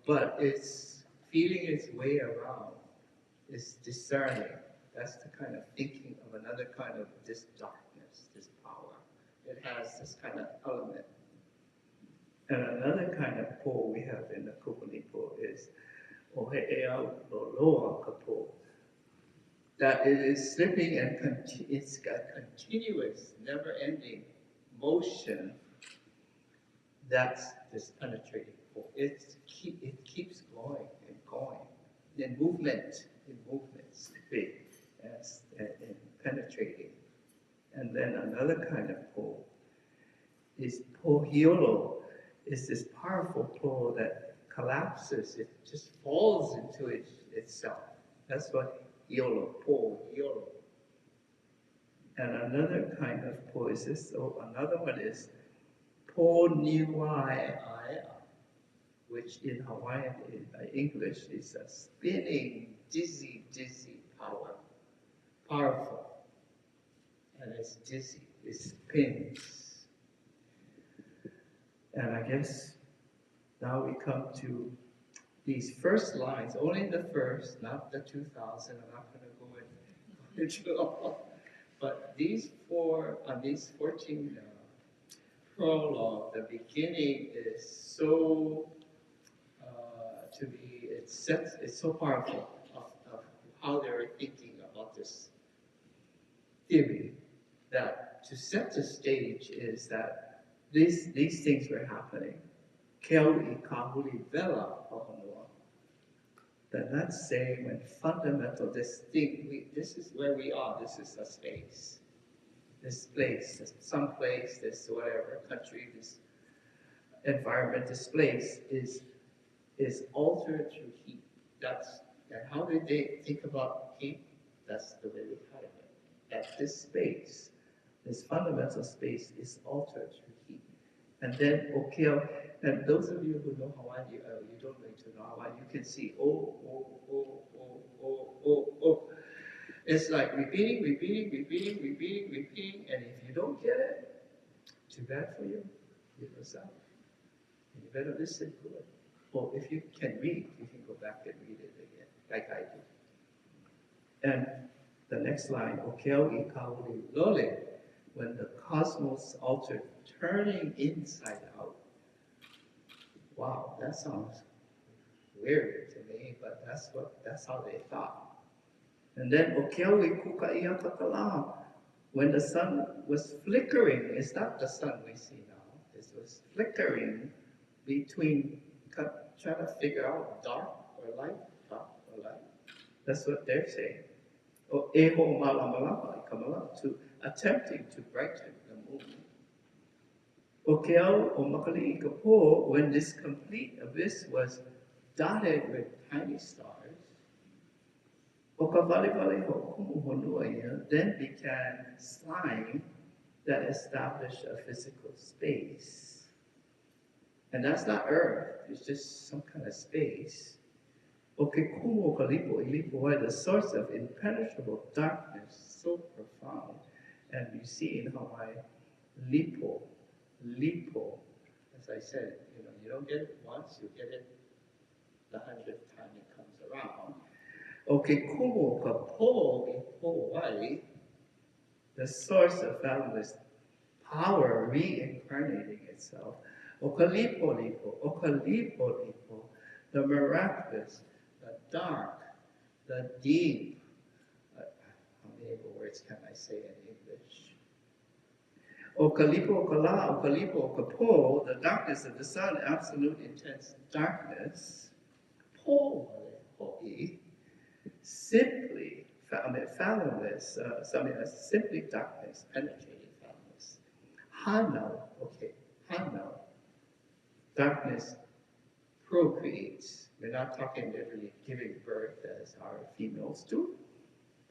but it's feeling its way around. It's discerning. That's the kind of thinking of another kind of this darkness, this power. It has this kind of element. And another kind of po we have in the Kumulipo is Ohe'ea Loloa Kapo. That it is slipping and it's got continuous, never-ending motion. That's this penetrating po. It keeps going and going. In movement, slipping and penetrating. And then another kind of po is po Hilo. Is this powerful po that collapses, it just falls into itself. That's what Hilo, po, Hilo. And another kind of po is this, another one is po niwai aya, which in Hawaiian, in English, is a spinning, dizzy power. Powerful. And it's dizzy, it spins. And I guess now we come to these first lines, only the first, not the 2000. I'm not going to go into all. But these 14 prologue, the beginning is so, to me, it's so powerful of how they were thinking about this theory, that to set the stage is that these things were happening. Keaui kahuli vela Mānoa. That that's saying when fundamental, this is where we are, this is a space. This place, some place, this whatever country, this environment, this place is altered through heat. And how did they think about heat? That's the way we thought of it. That this space, this fundamental space, is altered through heat. And then okeo, and those of you who know Hawaii, you don't need to know Hawaii, you can see oh. It's like repeating, and if you don't get it, too bad for you. You miss out. And you better listen good. Or if you can read, you can go back and read it again, like I do. And the next line, okeo I kauli lole, when the cosmos altered, turning inside out. Wow, that sounds weird to me, but that's how they thought. And then okeawi kukai'a kakala, when the sun was flickering, it's not the sun we see now, it was flickering between, trying to figure out dark or light. That's what they're saying. O eho malamalama ikamala, to attempting to brighten the moon. Okeau o makali ikapo, when this complete abyss was dotted with tiny stars, then began slime that established a physical space. And that's not Earth, it's just some kind of space. Okay, kumo kalipo ilipo, the source of impenetrable darkness, so profound. And you see in Hawaii, lipo, as I said, you don't get it once, you get it the 100th time it comes around. Okay, kumo kapo in Hawaii, the source of boundless power reincarnating itself. Okalipo lipo, the miraculous, the dark, the deep. How many words can I say in English? Okalipo okapo, the darkness of the sun, absolute intense darkness. Simply, fathomless, simply darkness, penetrating fathomless. Hanao, darkness procreates. We're not talking literally giving birth as our females do,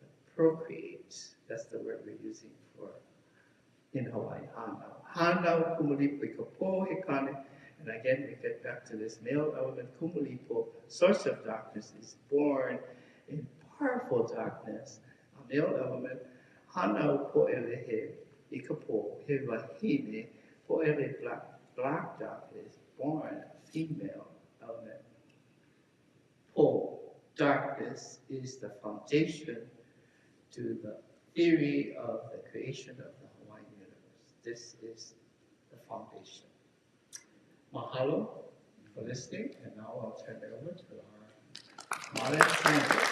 but procreates. That's the word we're using for in Hawaii, Hanao. Hanao Kumulipo Ikapo Hikane. And again, we get back to this male element, Kumulipo, source of darkness, is born in powerful darkness. A male element, Hanao Po'elehe Ikapo, He Wahine, Po'ele black darkness, born a female element. Po, darkness, is the foundation to the theory of the creation of the Hawaiian universe. This is the foundation. Mahalo for listening, and now I'll turn it over to our modern scientist.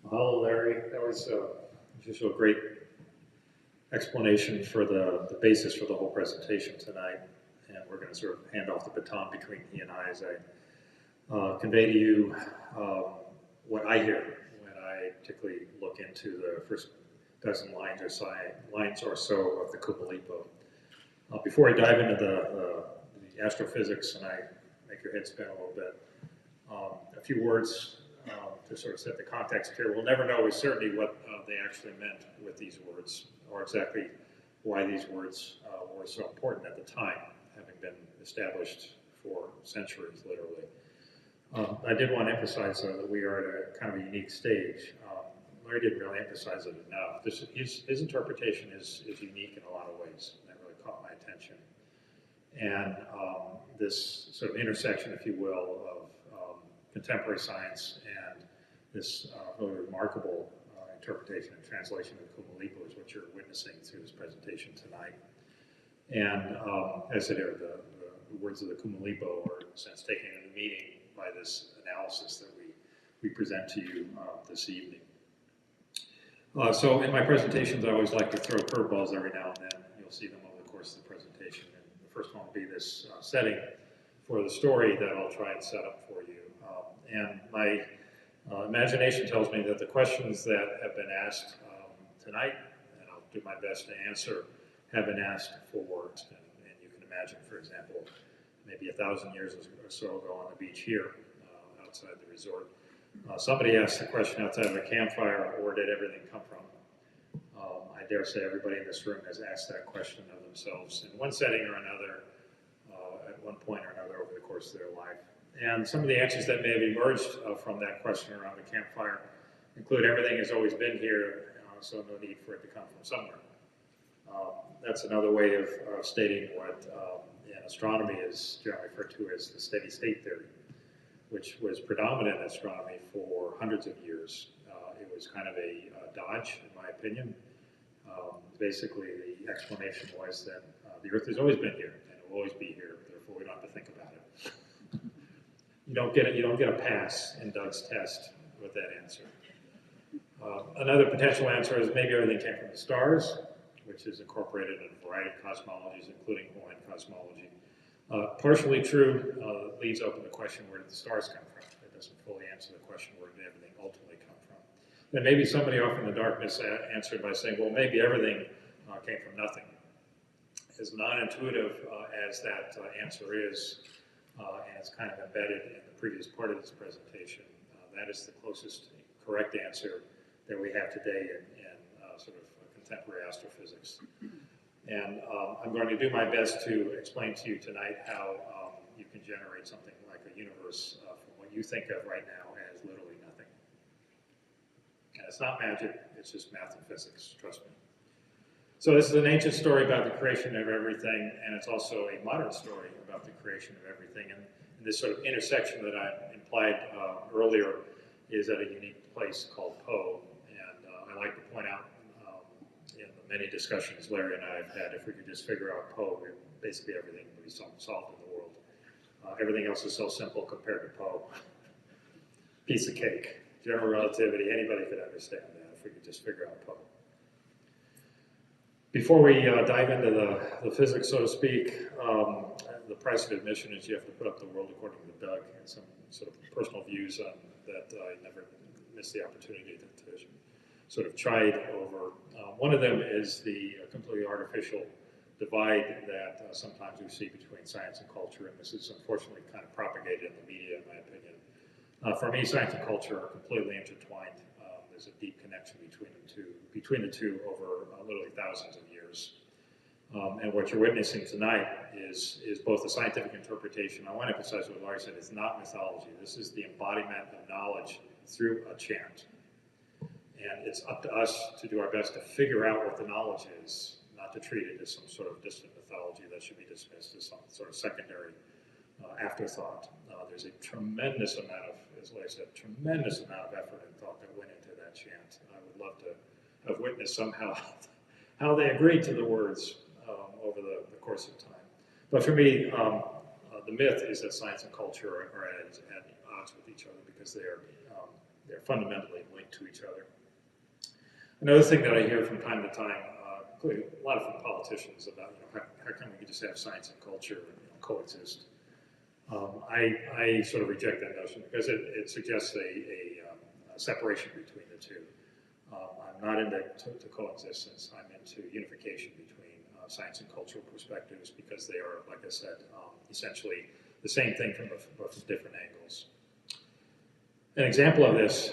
Mahalo, Larry. That was just a great explanation for the basis for the whole presentation tonight. And we're going to sort of hand off the baton between he and I as I convey to you what I hear when I particularly look into the first dozen lines or so of the Kumulipo. Before I dive into the astrophysics and I make your head spin a little bit, a few words to sort of set the context here. We'll never know with certainty what they actually meant with these words, or exactly why these words were so important at the time, having been established for centuries, literally. I did want to emphasize, though, that we are at a kind of a unique stage. Larry didn't really emphasize it enough. His interpretation is unique in a lot of ways. That really caught my attention. And this sort of intersection, if you will, of contemporary science and this really remarkable interpretation and translation of Kumulipo is what you're witnessing through this presentation tonight. And as I said, the words of the Kumulipo are, in a sense, taken into the meaning by this analysis that we present to you this evening. So in my presentations, I always like to throw curveballs every now and then. You'll see them over the course of the presentation. And the first one will be this setting for the story that I'll try and set up for you. And my imagination tells me that the questions that have been asked tonight, and I'll do my best to answer, have been asked for. And you can imagine, for example, maybe 1,000 years or so ago on the beach here, outside the resort. Somebody asked the question outside of a campfire, where did everything come from? I dare say everybody in this room has asked that question of themselves in one setting or another, at one point or another over the course of their life. And some of the answers that may have emerged from that question around the campfire include everything has always been here, so no need for it to come from somewhere. That's another way of stating what in astronomy is generally referred to as the steady state theory, which was predominant in astronomy for hundreds of years. It was kind of a dodge, in my opinion. Basically, the explanation was that the Earth has always been here, and it will always be here, therefore we don't have to think about it. You don't get a pass in Doug's test with that answer. Another potential answer is maybe everything came from the stars, which is incorporated in a variety of cosmologies, including Hawaiian cosmology. Partially true, leaves open the question, where did the stars come from? It doesn't fully answer the question, where did everything ultimately come from? Then maybe somebody off in the darkness answered by saying, well, maybe everything came from nothing. As non-intuitive as that answer is, and it's kind of embedded in the previous part of this presentation, that is the closest correct answer that we have today in sort of contemporary astrophysics. And I'm going to do my best to explain to you tonight how you can generate something like a universe from what you think of right now as literally nothing. And it's not magic, it's just math and physics, trust me. So this is an ancient story about the creation of everything, and it's also a modern story about the creation of everything. And this sort of intersection that I implied earlier is at a unique place called Po. And I like to point out in the many discussions Larry and I have had, if we could just figure out Po, basically everything would be solved in the world. Everything else is so simple compared to Po. Piece of cake. General relativity, anybody could understand that if we could just figure out Po. Before we dive into the physics, so to speak, the price of admission is you have to put up the world according to Doug, and some sort of personal views on that I never missed the opportunity to sort of chide over. One of them is the completely artificial divide that sometimes we see between science and culture, and this is unfortunately kind of propagated in the media, in my opinion. For me, science and culture are completely intertwined. There's a deep connection between the two over literally thousands of years. And what you're witnessing tonight is both a scientific interpretation. I want to emphasize what Larry said, it's not mythology. This is the embodiment of knowledge through a chant. And it's up to us to do our best to figure out what the knowledge is, not to treat it as some sort of distant mythology that should be dismissed as some sort of secondary afterthought. There's a tremendous amount of, as Larry said, tremendous amount of effort and thought that went into that chant. I would love to have witnessed somehow how they agreed to the words over the course of time. But for me, the myth is that science and culture are at odds with each other because they're fundamentally linked to each other. Another thing that I hear from time to time, including a lot of from politicians, about how can we just have science and culture coexist? I sort of reject that notion because it suggests a separation between the two. I'm not into coexistence. I'm into unification between science and cultural perspectives because they are, like I said, essentially the same thing from different angles. An example of this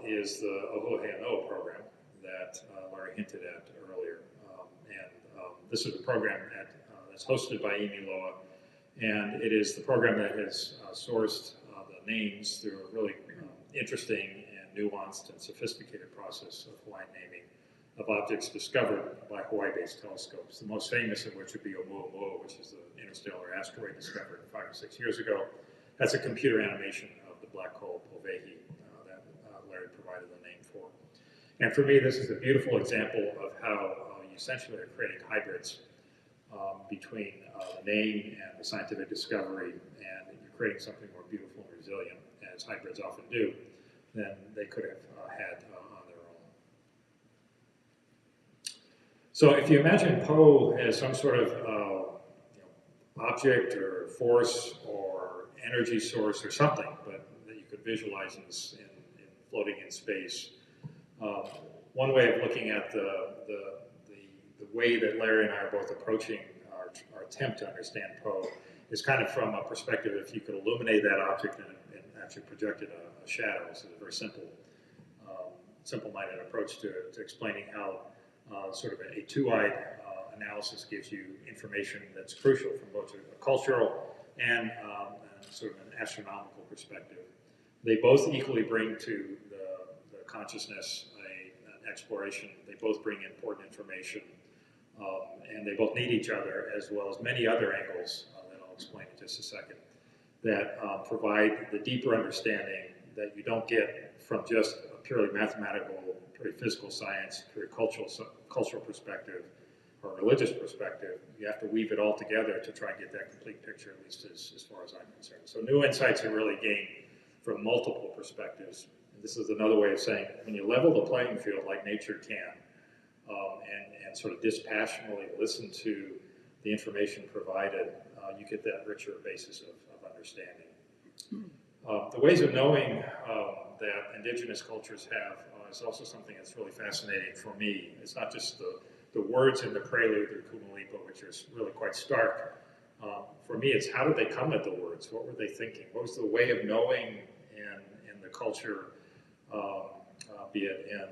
is the Hawaiian program that Larry hinted at earlier. This is a program that's hosted by Loa, and it is the program that has sourced the names through a really interesting and nuanced and sophisticated process of Hawaiian naming of objects discovered by Hawaii-based telescopes, the most famous of which would be Oumuamua, which is the interstellar asteroid discovered 5 or 6 years ago. That's a computer animation of the black hole Povehi that Larry provided the name for. And for me, this is a beautiful example of how you essentially are creating hybrids between the name and the scientific discovery, and you're creating something more beautiful and resilient, as hybrids often do, than they could have had on their own. So if you imagine Po as some sort of object or force or energy source or something, but that you could visualize in floating in space, one way of looking at the way that Larry and I are both approaching our attempt to understand Po is kind of from a perspective if you could illuminate that object and actually projected a shadow. This is a very simple-minded approach to explaining how sort of a two-eyed analysis gives you information that's crucial from both a cultural and sort of an astronomical perspective. They both equally bring to the consciousness an exploration. They both bring important information. And they both need each other, as well as many other angles that I'll explain in just a second, that provide the deeper understanding that you don't get from just a purely mathematical, purely physical science, purely cultural perspective, or religious perspective. You have to weave it all together to try and get that complete picture, at least as far as I'm concerned. So new insights are really gained from multiple perspectives. And this is another way of saying, when you level the playing field like nature can, and sort of dispassionately listen to the information provided, you get that richer basis of understanding. The ways of knowing that indigenous cultures have is also something that's really fascinating for me. It's not just the words in the prelude of Kumulipo, which are really quite stark. For me, it's how did they come at the words? What were they thinking? What was the way of knowing in the culture, be it in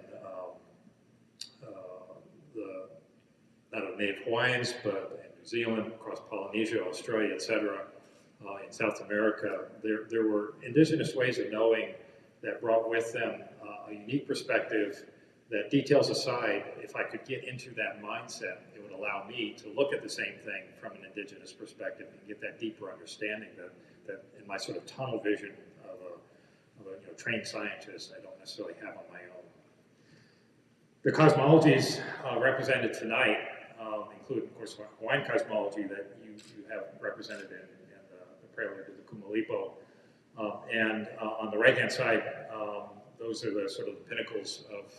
not only native Hawaiians, but in New Zealand, across Polynesia, Australia, etc., in South America, there were indigenous ways of knowing that brought with them a unique perspective that, details aside, if I could get into that mindset, it would allow me to look at the same thing from an indigenous perspective and get that deeper understanding that in my sort of tunnel vision of a trained scientist, I don't necessarily have on my own. The cosmologies represented tonight include, of course, Hawaiian cosmology that you have represented in the prelude to the Kumulipo. And on the right-hand side, those are the sort of the pinnacles of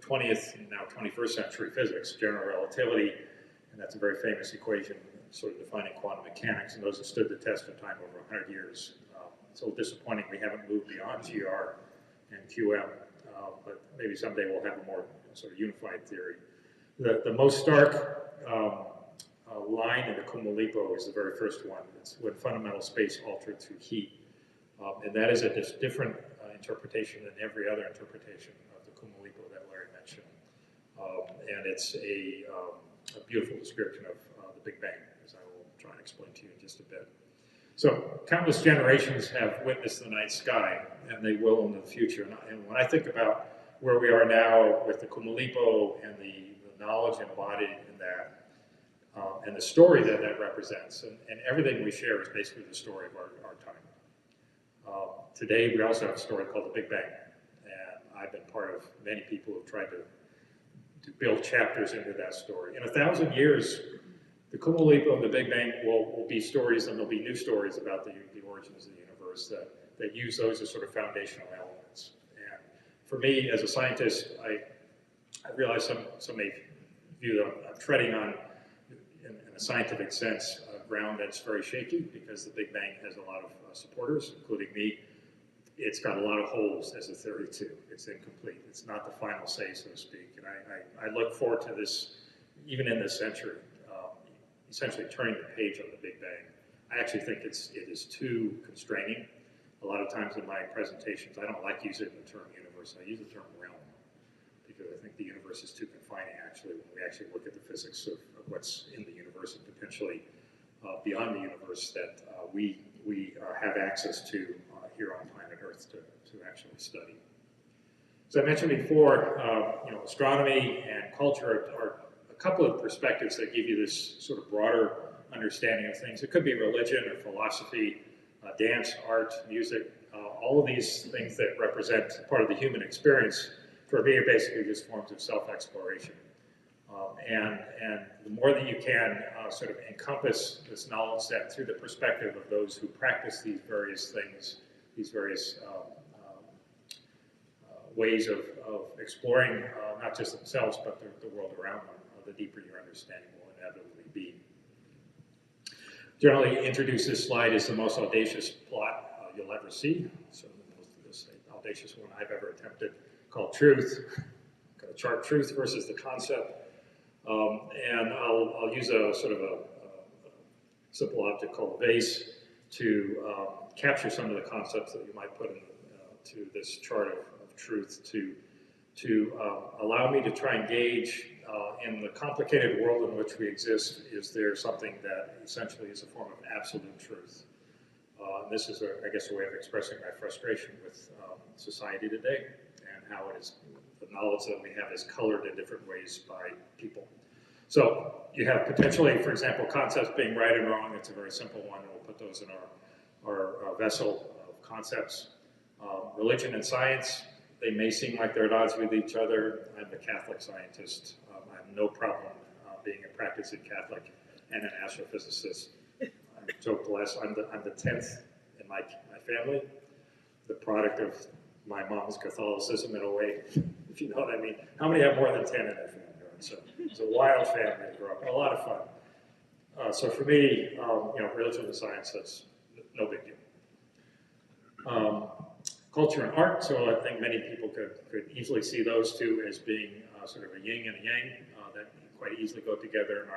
20th and now 21st century physics, general relativity, and that's a very famous equation sort of defining quantum mechanics, and those have stood the test of time over 100 years. It's a little disappointing we haven't moved beyond GR and QM, but maybe someday we'll have a more sort of unified theory. The most stark line in the Kumulipo is the very first one. It's when fundamental space altered through heat. And that is a different interpretation than every other interpretation of the Kumulipo that Larry mentioned. And it's a beautiful description of the Big Bang, as I will try and explain to you in just a bit. So countless generations have witnessed the night sky, and they will in the future. And when I think about where we are now with the Kumulipo and the knowledge embodied in that, and the story that that represents, and everything we share is basically the story of our time. Today, we also have a story called the Big Bang, and I've been part of many people who have tried to build chapters into that story. In 1,000 years, the Kumulipo and the Big Bang will be stories, and there'll be new stories about the origins of the universe that use those as sort of foundational elements. And for me, as a scientist, I realize some may view that I'm treading on, in a scientific sense, ground that's very shaky because the Big Bang has a lot of supporters, including me. It's got a lot of holes as a theory too. It's incomplete. It's not the final say, so to speak. And I look forward to this, even in this century, essentially turning the page on the Big Bang. I actually think it is too constraining. A lot of times in my presentations, I don't like using the term universe. I use the term realm because I think the universe is too confining actually when we actually look at the physics of what's in the universe and potentially beyond the universe that we have access to here on planet Earth to actually study. As I mentioned before, astronomy and culture are a couple of perspectives that give you this sort of broader understanding of things. It could be religion or philosophy, dance, art, music, all of these things that represent part of the human experience for me are basically just forms of self-exploration. And the more that you can sort of encompass this knowledge set through the perspective of those who practice these various things, these various ways of exploring not just themselves but the world around them, the deeper your understanding will inevitably be. Generally introduce this slide as the most audacious plot you'll ever see. So the most audacious one I've ever attempted, called Truth. I'm going to chart truth versus the concept. And I'll use a sort of a simple object called a vase to capture some of the concepts that you might put into this chart of truth to allow me to try and gauge in the complicated world in which we exist, is there something that essentially is a form of absolute truth? This is, I guess, a way of expressing my frustration with society today and how it is, the knowledge that we have is colored in different ways by people. So you have potentially, for example, concepts being right and wrong. It's a very simple one. We'll put those in our vessel of concepts. Religion and science, they may seem like they're at odds with each other. I'm a Catholic scientist. I have no problem being a practicing Catholic and an astrophysicist. I joke less, I'm the 10th in my family, the product of my mom's Catholicism in a way, if you know what I mean. How many have more than 10 in their family? So it's a wild family to grow up, and a lot of fun. So for me, religion and science, that's no big deal. Culture and art, so I think many people could easily see those two as being sort of a yin and a yang that quite easily go together in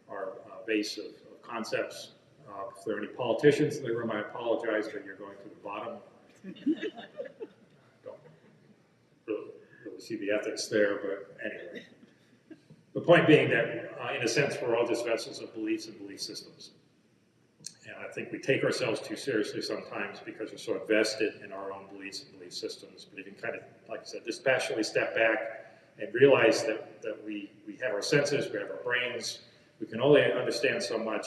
our base of concepts. If there are any politicians in the room, I apologize, but you're going to the bottom. Don't really see the ethics there, but anyway. The point being that, in a sense, we're all just vessels of beliefs and belief systems. And I think we take ourselves too seriously sometimes because we're so invested in our own beliefs and belief systems. But if you can kind of, like I said, dispassionately step back and realize that we have our senses, we have our brains, we can only understand so much.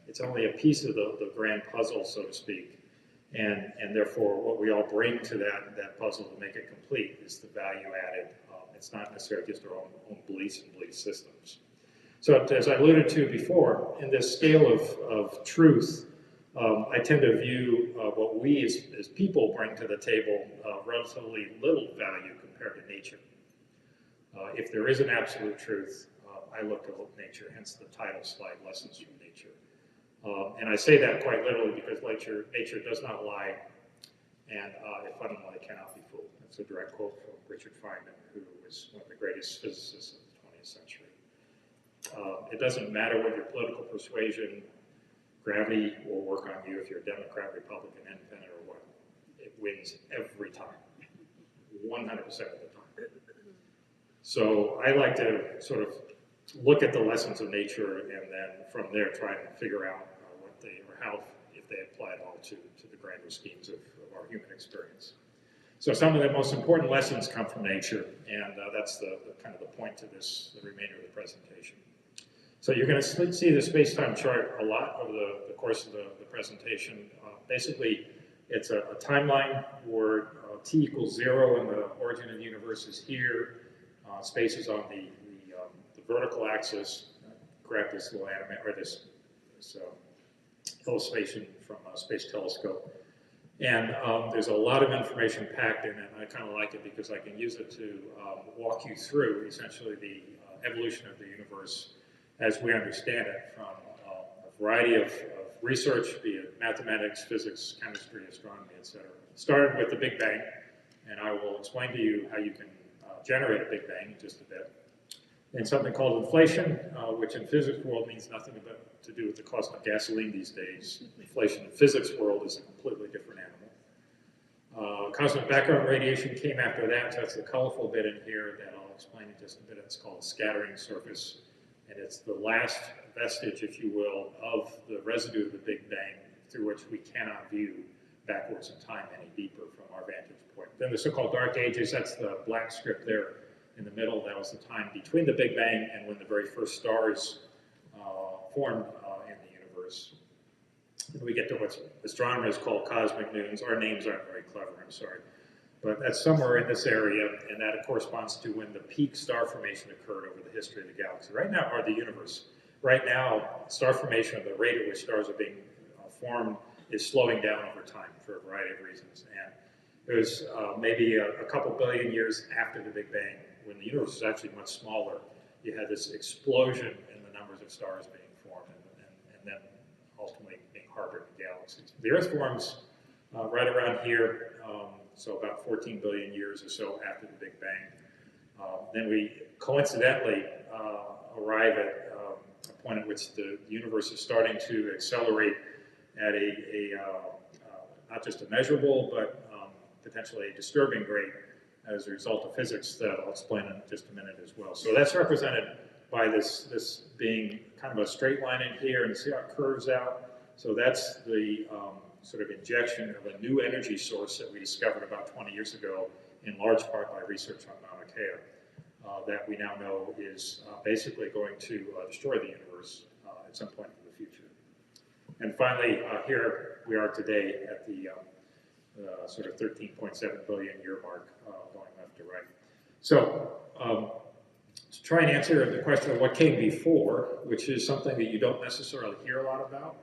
It's only a piece of the grand puzzle, so to speak. And therefore, what we all bring to that puzzle to make it complete is the value added. It's not necessarily just our own beliefs and belief systems. So as I alluded to before, in this scale of truth, I tend to view what we as people bring to the table relatively little value compared to nature. If there is an absolute truth, I look to nature, hence the title slide, Lessons from Nature. And I say that quite literally because nature does not lie, and it fundamentally cannot be fooled. That's a direct quote from Richard Feynman, who was one of the greatest physicists of the 20th century. It doesn't matter what your political persuasion, gravity will work on you if you're a Democrat, Republican, Independent, or what. It wins every time, 100% of the time. So I like to sort of look at the lessons of nature and then from there try and figure out what they, or how, if they apply at all to the grander schemes of our human experience. So some of the most important lessons come from nature, and that's the kind of the point to this, the remainder of the presentation. So you're going to see the space-time chart a lot over the course of the presentation. Basically, it's a timeline where t equals 0 and the origin of the universe is here. Space is on the vertical axis. Grab this little anime, or this illustration from a space telescope. And there's a lot of information packed in it, and I kind of like it because I can use it to walk you through essentially the evolution of the universe as we understand it from a variety of research, be it mathematics, physics, chemistry, astronomy, etc. Started with the Big Bang, and I will explain to you how you can generate a Big Bang in just a bit. And something called inflation, which in physics world means nothing but to do with the cost of gasoline these days. Inflation in physics world is a completely different animal. Cosmic background radiation came after that, so that's the colorful bit in here that I'll explain in just a bit. It's called the scattering surface, and it's the last vestige, if you will, of the residue of the Big Bang through which we cannot view backwards in time any deeper from our vantage point. Then the so-called dark ages, that's the black strip there in the middle. That was the time between the Big Bang and when the very first stars formed in the universe. And we get to what astronomers call cosmic noons. Our names aren't very clever, I'm sorry. But that's somewhere in this area, and that corresponds to when the peak star formation occurred over the history of the galaxy. Right now, or the universe. Right now, star formation, the rate at which stars are being formed, is slowing down over time for a variety of reasons. And it was maybe a couple billion years after the Big Bang, when the universe was actually much smaller, you had this explosion in the numbers of stars being formed and then ultimately being harbored in galaxies. The Earth forms right around here, so about 14 billion years or so after the Big Bang. Then we coincidentally arrive at a point at which the universe is starting to accelerate at not just a measurable, but potentially a disturbing rate as a result of physics that I'll explain in just a minute as well. So that's represented by this being kind of a straight line in here, and see how it curves out. So that's the sort of injection of a new energy source that we discovered about 20 years ago, in large part by research on Mauna Kea, that we now know is basically going to destroy the universe at some point in the future. And finally, here we are today at the sort of 13.7 billion year mark, going left to right. So to try and answer the question of what came before, which is something that you don't necessarily hear a lot about,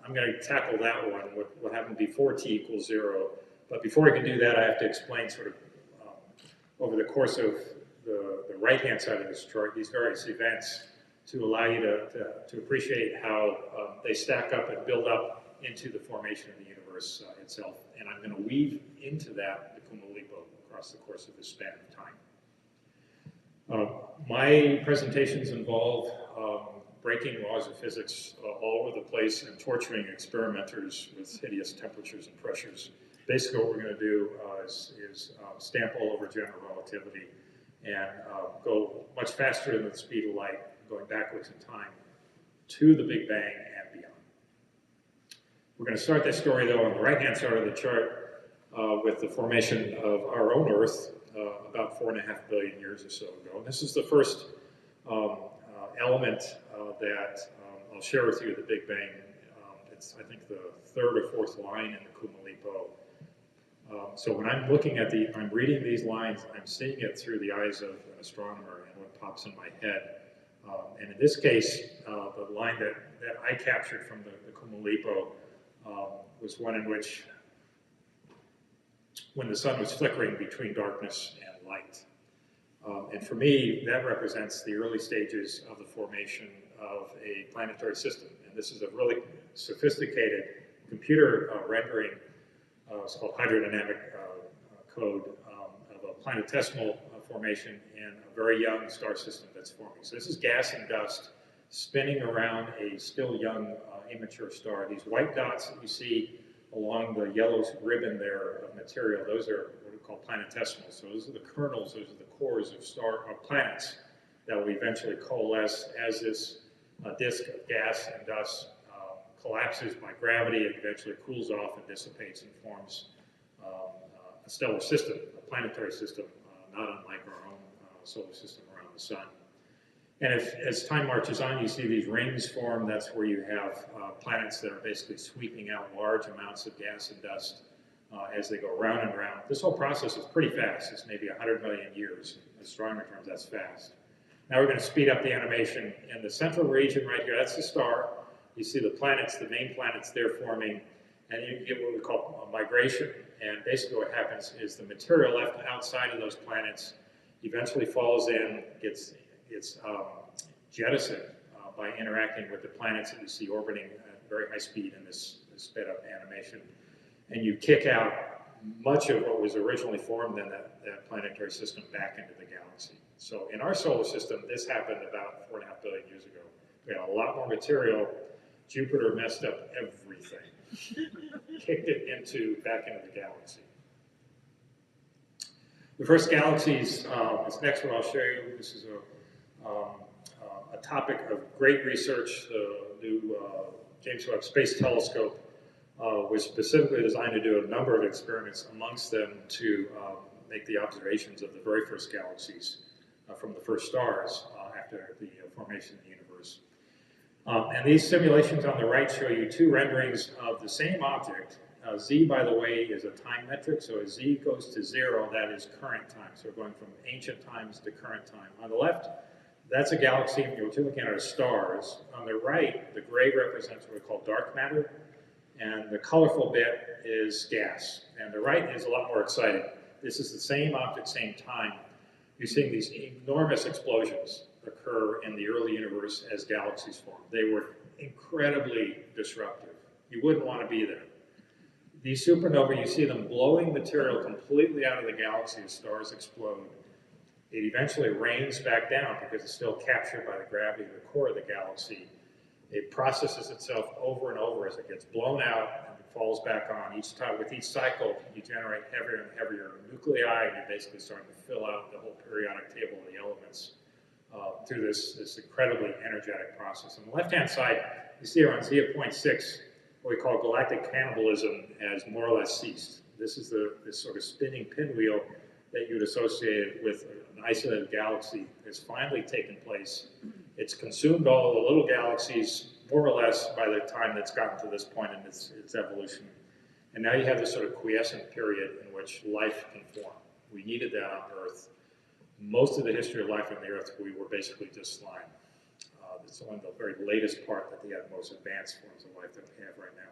I'm going to tackle that one, what happened before t equals 0. But before I can do that, I have to explain sort of over the course of the right-hand side of this chart, these various events, to allow you to appreciate how they stack up and build up into the formation of the universe itself. And I'm going to weave into that the Kumulipo across the course of this span of time. My presentations involve breaking laws of physics all over the place and torturing experimenters with hideous temperatures and pressures. Basically what we're going to do is stamp all over general relativity and go much faster than the speed of light, going backwards in time to the Big Bang and beyond. We're going to start this story, though, on the right-hand side of the chart with the formation of our own Earth about 4.5 billion years or so ago. And this is the first element that I'll share with you, the Big Bang. It's, I think, the third or fourth line in the Kumulipo. So when I'm looking at I'm reading these lines, I'm seeing it through the eyes of an astronomer and what pops in my head. And in this case, the line that I captured from the Kumulipo was one in which, when the sun was flickering between darkness and light. And for me, that represents the early stages of the formation of a planetary system. And this is a really sophisticated computer rendering. It's called hydrodynamic code of a planetesimal formation in a very young star system that's forming. So this is gas and dust spinning around a still young immature star. These white dots that you see along the yellow ribbon there of material, those are what we call planetesimals. So those are the kernels, those are the cores of planets that will eventually coalesce as this disk of gas and dust collapses by gravity. It eventually cools off and dissipates and forms a stellar system, a planetary system, not unlike our own solar system around the sun. And as time marches on, you see these rings form. That's where you have planets that are basically sweeping out large amounts of gas and dust as they go round and round. This whole process is pretty fast. It's maybe 100 million years. In astronomy terms, that's fast. Now we're going to speed up the animation. In the central region right here, that's the star. You see the planets, the main planets, they're forming, and you get what we call migration. And basically what happens is the material left outside of those planets eventually falls in, gets jettisoned by interacting with the planets that you see orbiting at very high speed in this sped up animation. And you kick out much of what was originally formed in that planetary system back into the galaxy. So in our solar system, this happened about 4.5 billion years ago. We had a lot more material. Jupiter messed up everything, kicked it back into the galaxy. The first galaxies, this next one I'll show you. This is a topic of great research. The new James Webb Space Telescope was specifically designed to do a number of experiments, amongst them to make the observations of the very first galaxies from the first stars after the formation of the universe. And these simulations on the right show you two renderings of the same object. Z, by the way, is a time metric, so as Z goes to 0, that is current time. So we're going from ancient times to current time. On the left, that's a galaxy, and what you're looking at are stars. On the right, the gray represents what we call dark matter, and the colorful bit is gas. And the right is a lot more exciting. This is the same object, same time. You're seeing these enormous explosions occur in the early universe as galaxies form. They were incredibly disruptive. You wouldn't want to be there. These supernovae, you see them blowing material completely out of the galaxy as stars explode. It eventually rains back down because it's still captured by the gravity of the core of the galaxy. It processes itself over and over as it gets blown out and it falls back on. Each time, with each cycle, you generate heavier and heavier nuclei, and you're basically starting to fill out the whole periodic table of the elements through this incredibly energetic process. On the left-hand side, you see around Z of 0.6, what we call galactic cannibalism has more or less ceased. This is this sort of spinning pinwheel that you'd associate with an isolated galaxy has finally taken place. It's consumed all the little galaxies, more or less, by the time that's gotten to this point in its evolution. And now you have this sort of quiescent period in which life can form. We needed that on Earth. Most of the history of life on the Earth, we were basically just slime. It's one of the very latest part that the most advanced forms of life that we have right now.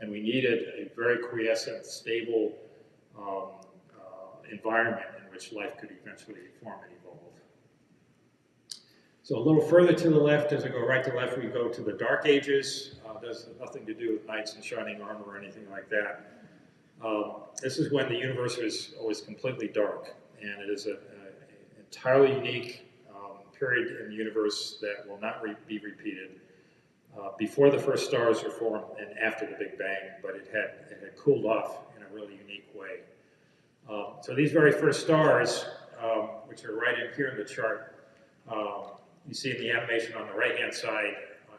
And we needed a very quiescent, stable environment in which life could eventually form and evolve. So a little further to the left, as I go right to left, we go to the Dark Ages. Does nothing to do with knights in shining armor or anything like that. This is when the universe was completely dark, and it is an entirely unique period in the universe that will not be repeated. Before the first stars were formed and after the Big Bang, but it had cooled off in a really unique way. So these very first stars which are right in here in the chart, you see in the animation on the right-hand side,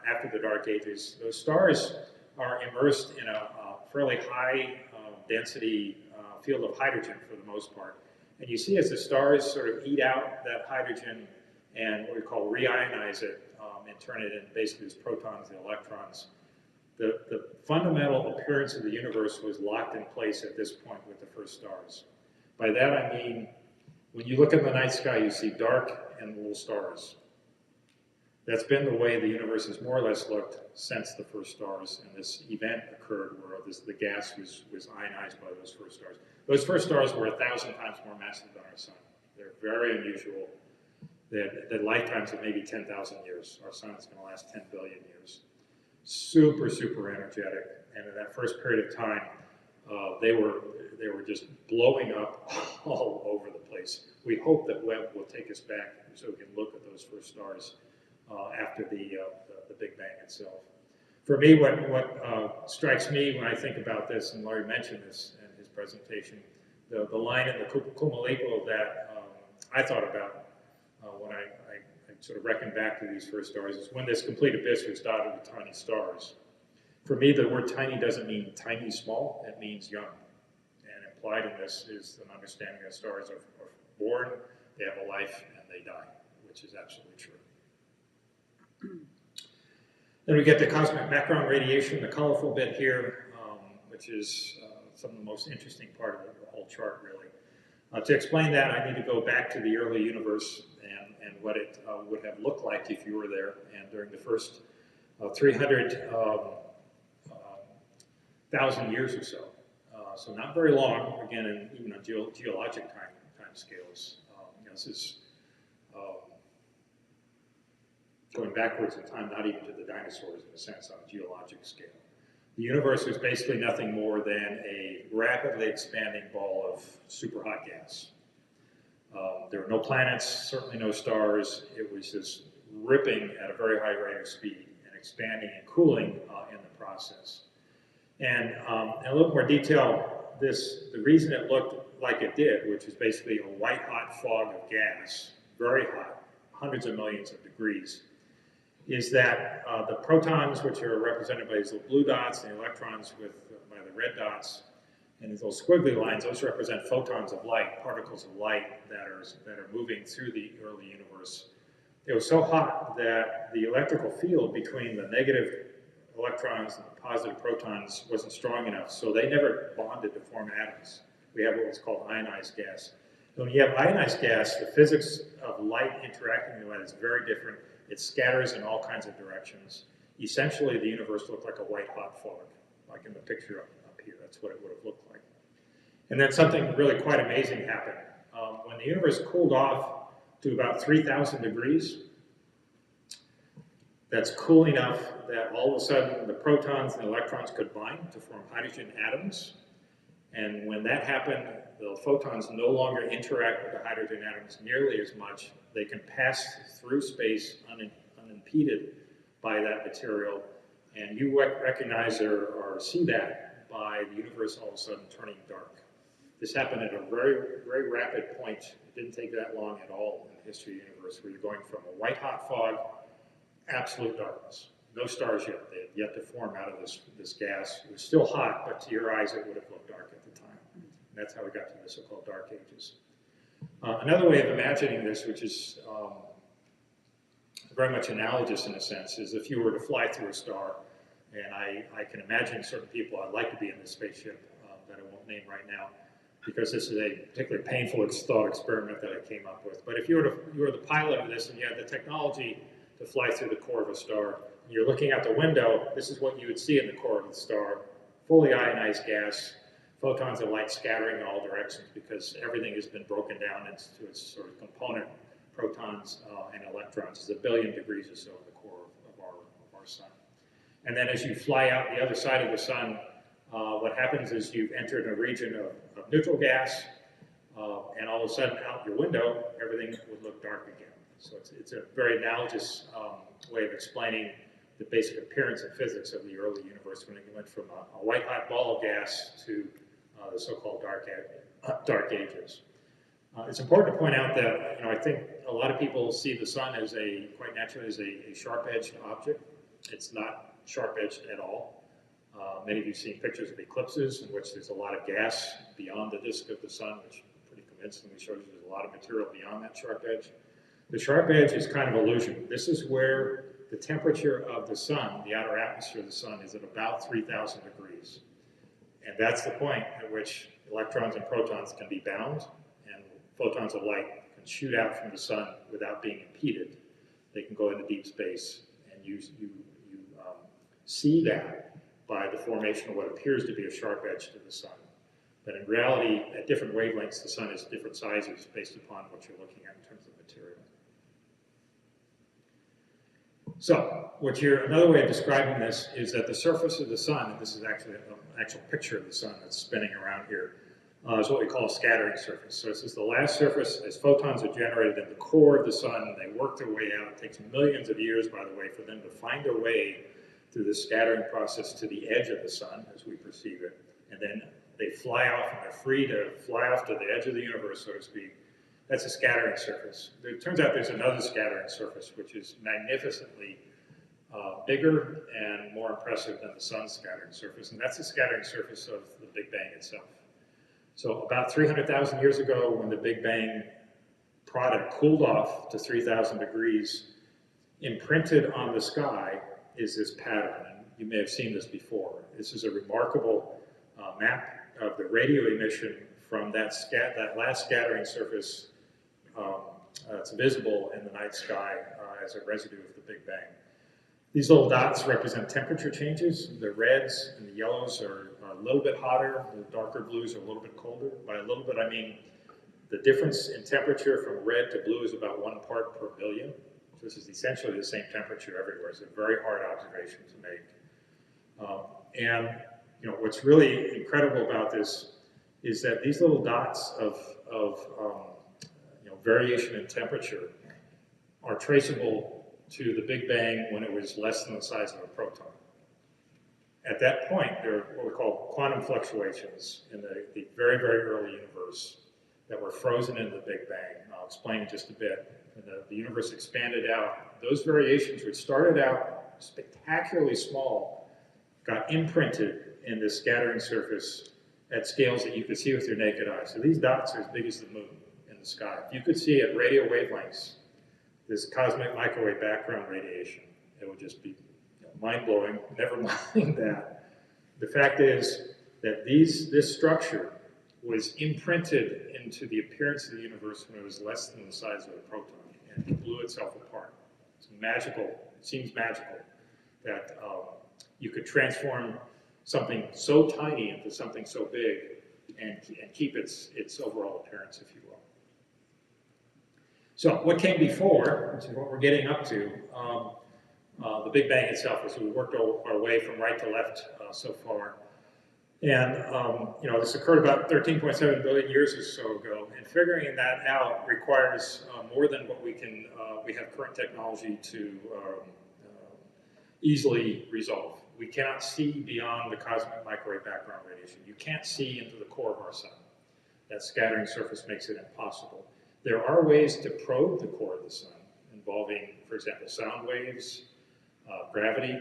after the Dark Ages, those stars are immersed in a fairly high density field of hydrogen for the most part. And you see as the stars sort of eat out that hydrogen and what we call reionize it and turn it into basically as protons and electrons, the fundamental appearance of the universe was locked in place at this point with the first stars. By that I mean, when you look in the night sky, you see dark and little stars. That's been the way the universe has more or less looked since the first stars, and this event occurred where the gas was ionized by those first stars. Those first stars were 1,000 times more massive than our sun. They're very unusual. They lifetimes of maybe 10,000 years. Our sun is going to last 10 billion years. Super, super energetic, and in that first period of time, they were just blowing up all over the place. We hope that Webb will take us back so we can look at those first stars after the Big Bang itself. For me, what strikes me when I think about this, and Larry mentioned this in his presentation, the line in the Kumulipo that I thought about when I sort of reckon back to these first stars is when this complete abyss was dotted with tiny stars. For me, the word tiny doesn't mean tiny small, it means young. And implied in this is an understanding that stars are born, they have a life, and they die, which is absolutely true. Then we get the cosmic background radiation, the colorful bit here, which is some of the most interesting part of the whole chart, really. To explain that, I need to go back to the early universe and what it would have looked like if you were there. And during the first 300,000 years or so. So not very long, again, even on geologic time scales. This is going backwards in time, not even to the dinosaurs in a sense on a geologic scale. The universe was basically nothing more than a rapidly expanding ball of super hot gas. There were no planets, certainly no stars. It was just ripping at a very high rate of speed and expanding and cooling in the process. And in a little more detail, the reason it looked like it did, which is basically a white hot fog of gas, very hot, hundreds of millions of degrees, is that the protons, which are represented by these little blue dots, and the electrons by the red dots, and these little squiggly lines, those represent photons of light, particles of light that are moving through the early universe. It was so hot that the electrical field between the negative electrons and the positive protons wasn't strong enough, so they never bonded to form atoms. We have what's called ionized gas. When you have ionized gas, the physics of light interacting with light is very different. It scatters in all kinds of directions. Essentially, the universe looked like a white hot fog, like in the picture up here. That's what it would have looked like. And then something really quite amazing happened. When the universe cooled off to about 3,000 degrees, that's cool enough that all of a sudden the protons and electrons could bind to form hydrogen atoms. And when that happened, the photons no longer interact with the hydrogen atoms nearly as much. They can pass through space unimpeded by that material. And you recognize or see that by the universe all of a sudden turning dark. This happened at a very, very rapid point. It didn't take that long at all in the history of the universe, where you're going from a white hot fog, absolute darkness. No stars yet. They had yet to form out of this gas. It was still hot, but to your eyes it would have looked dark at the time. And that's how we got to the so-called Dark Ages. Another way of imagining this, which is very much analogous in a sense, is if you were to fly through a star, and I can imagine certain people, I'd like to be in this spaceship that I won't name right now, because this is a particularly painful thought experiment that I came up with. But if you were the pilot of this and you had the technology to fly through the core of a star, and you're looking out the window, this is what you would see in the core of the star: fully ionized gas, photons of light scattering in all directions, because everything has been broken down into its sort of component protons and electrons. It's 1 billion degrees or so in the core of our sun. And then as you fly out the other side of the sun, what happens is you've entered a region of neutral gas, and all of a sudden out your window, everything would look dark again. So it's a very analogous way of explaining the basic appearance and physics of the early universe when it went from a white hot ball of gas to the so-called dark ages. It's important to point out that, I think a lot of people see the sun as quite naturally as a sharp-edged object. It's not sharp-edged at all. Many of you have seen pictures of eclipses in which there's a lot of gas beyond the disk of the sun, which pretty convincingly shows you there's a lot of material beyond that sharp edge. The sharp edge is kind of illusion. This is where the temperature of the sun, the outer atmosphere of the sun, is at about 3,000 degrees. And that's the point at which electrons and protons can be bound, and photons of light can shoot out from the sun without being impeded. They can go into deep space, and you see that by the formation of what appears to be a sharp edge to the sun. But in reality, at different wavelengths, the sun is different sizes based upon what you're looking at in terms of material. So, another way of describing this is that the surface of the sun, and this is actually an actual picture of the sun that's spinning around here, is what we call a scattering surface. So this is the last surface as photons are generated in the core of the sun. They work their way out. It takes millions of years, by the way, for them to find their way through the scattering process to the edge of the sun as we perceive it. And then they fly off, and they're free to fly off to the edge of the universe, so to speak. That's a scattering surface. It turns out there's another scattering surface, which is magnificently bigger and more impressive than the sun's scattering surface, and that's the scattering surface of the Big Bang itself. So about 300,000 years ago, when the Big Bang product cooled off to 3,000 degrees, imprinted on the sky is this pattern, and you may have seen this before. This is a remarkable map of the radio emission from that last scattering surface. It's visible in the night sky as a residue of the Big Bang. These little dots represent temperature changes. The reds and the yellows are a little bit hotter. The darker blues are a little bit colder. By a little bit, I mean the difference in temperature from red to blue is about 1 part per billion. So this is essentially the same temperature everywhere. It's a very hard observation to make. And what's really incredible about this is that these little dots of variation in temperature are traceable to the Big Bang when it was less than the size of a proton. At that point, there are what we call quantum fluctuations in the very, very early universe that were frozen in the Big Bang. I'll explain in just a bit. The universe expanded out. Those variations, which started out spectacularly small, got imprinted in this scattering surface at scales that you could see with your naked eye. So these dots are as big as the moon in the sky. If you could see at radio wavelengths this cosmic microwave background radiation, it would just be mind-blowing. Never mind that. The fact is that this structure was imprinted into the appearance of the universe when it was less than the size of a proton, and it blew itself apart. It's magical. It seems magical that you could transform something so tiny into something so big and keep its overall appearance, if you will. So what came before, which is what we're getting up to, the Big Bang itself, as we worked our way from right to left so far. And this occurred about 13.7 billion years or so ago, and figuring that out requires more than what we have current technology to easily resolve. We cannot see beyond the cosmic microwave background radiation. You can't see into the core of our sun. That scattering surface makes it impossible. There are ways to probe the core of the sun, involving, for example, sound waves, gravity,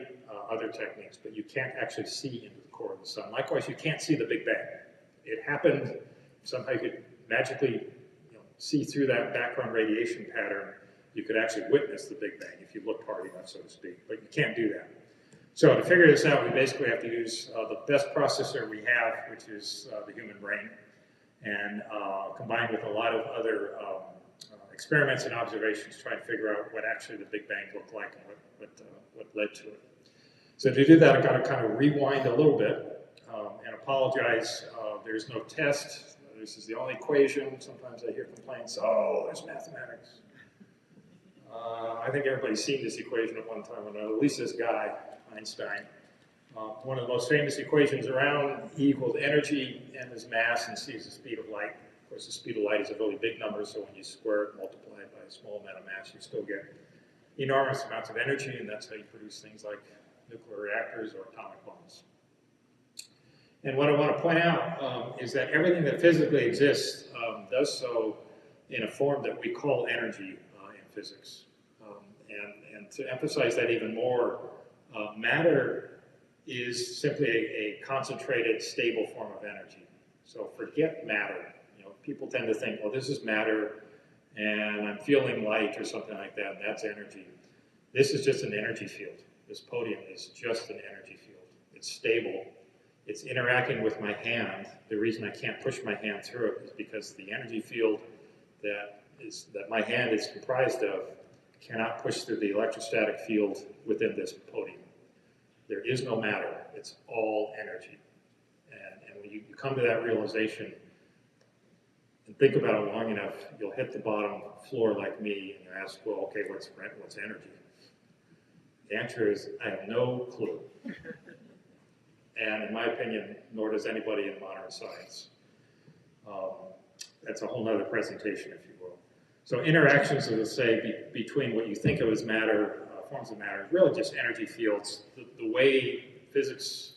other techniques, but you can't actually see into the core of the sun. Likewise, you can't see the Big Bang. It happened, somehow you could magically see through that background radiation pattern. You could actually witness the Big Bang if you looked hard enough, so to speak, but you can't do that. So to figure this out, we basically have to use the best processor we have, which is the human brain, and combined with a lot of other experiments and observations, try and figure out what actually the Big Bang looked like and what led to it. So to do that, I've got to kind of rewind a little bit and apologize. There's no test. This is the only equation. Sometimes I hear complaints, oh, there's mathematics. I think everybody's seen this equation at one time or another, at least this guy, Einstein. One of the most famous equations around, E equals energy, m is mass, and c is the speed of light. Of course, the speed of light is a really big number, so when you square it, multiply it by a small amount of mass, you still get enormous amounts of energy, and that's how you produce things like nuclear reactors or atomic bombs. And what I want to point out is that everything that physically exists does so in a form that we call energy in physics. And to emphasize that even more, matter is simply a concentrated, stable form of energy. So forget matter. You know, people tend to think, well, this is matter, and I'm feeling light or something like that, and that's energy. This is just an energy field. This podium is just an energy field. It's stable. It's interacting with my hand. The reason I can't push my hand through it is because the energy field that my hand is comprised of cannot push through the electrostatic field within this podium. There is no matter. It's all energy. And when you come to that realization and think about it long enough, you'll hit the bottom floor like me and you ask, well, okay, what's energy? The answer is, I have no clue. And in my opinion, nor does anybody in modern science. That's a whole nother presentation, if you will. So interactions, as I say, between what you think of as matter, forms of matter, is really just energy fields. The way physics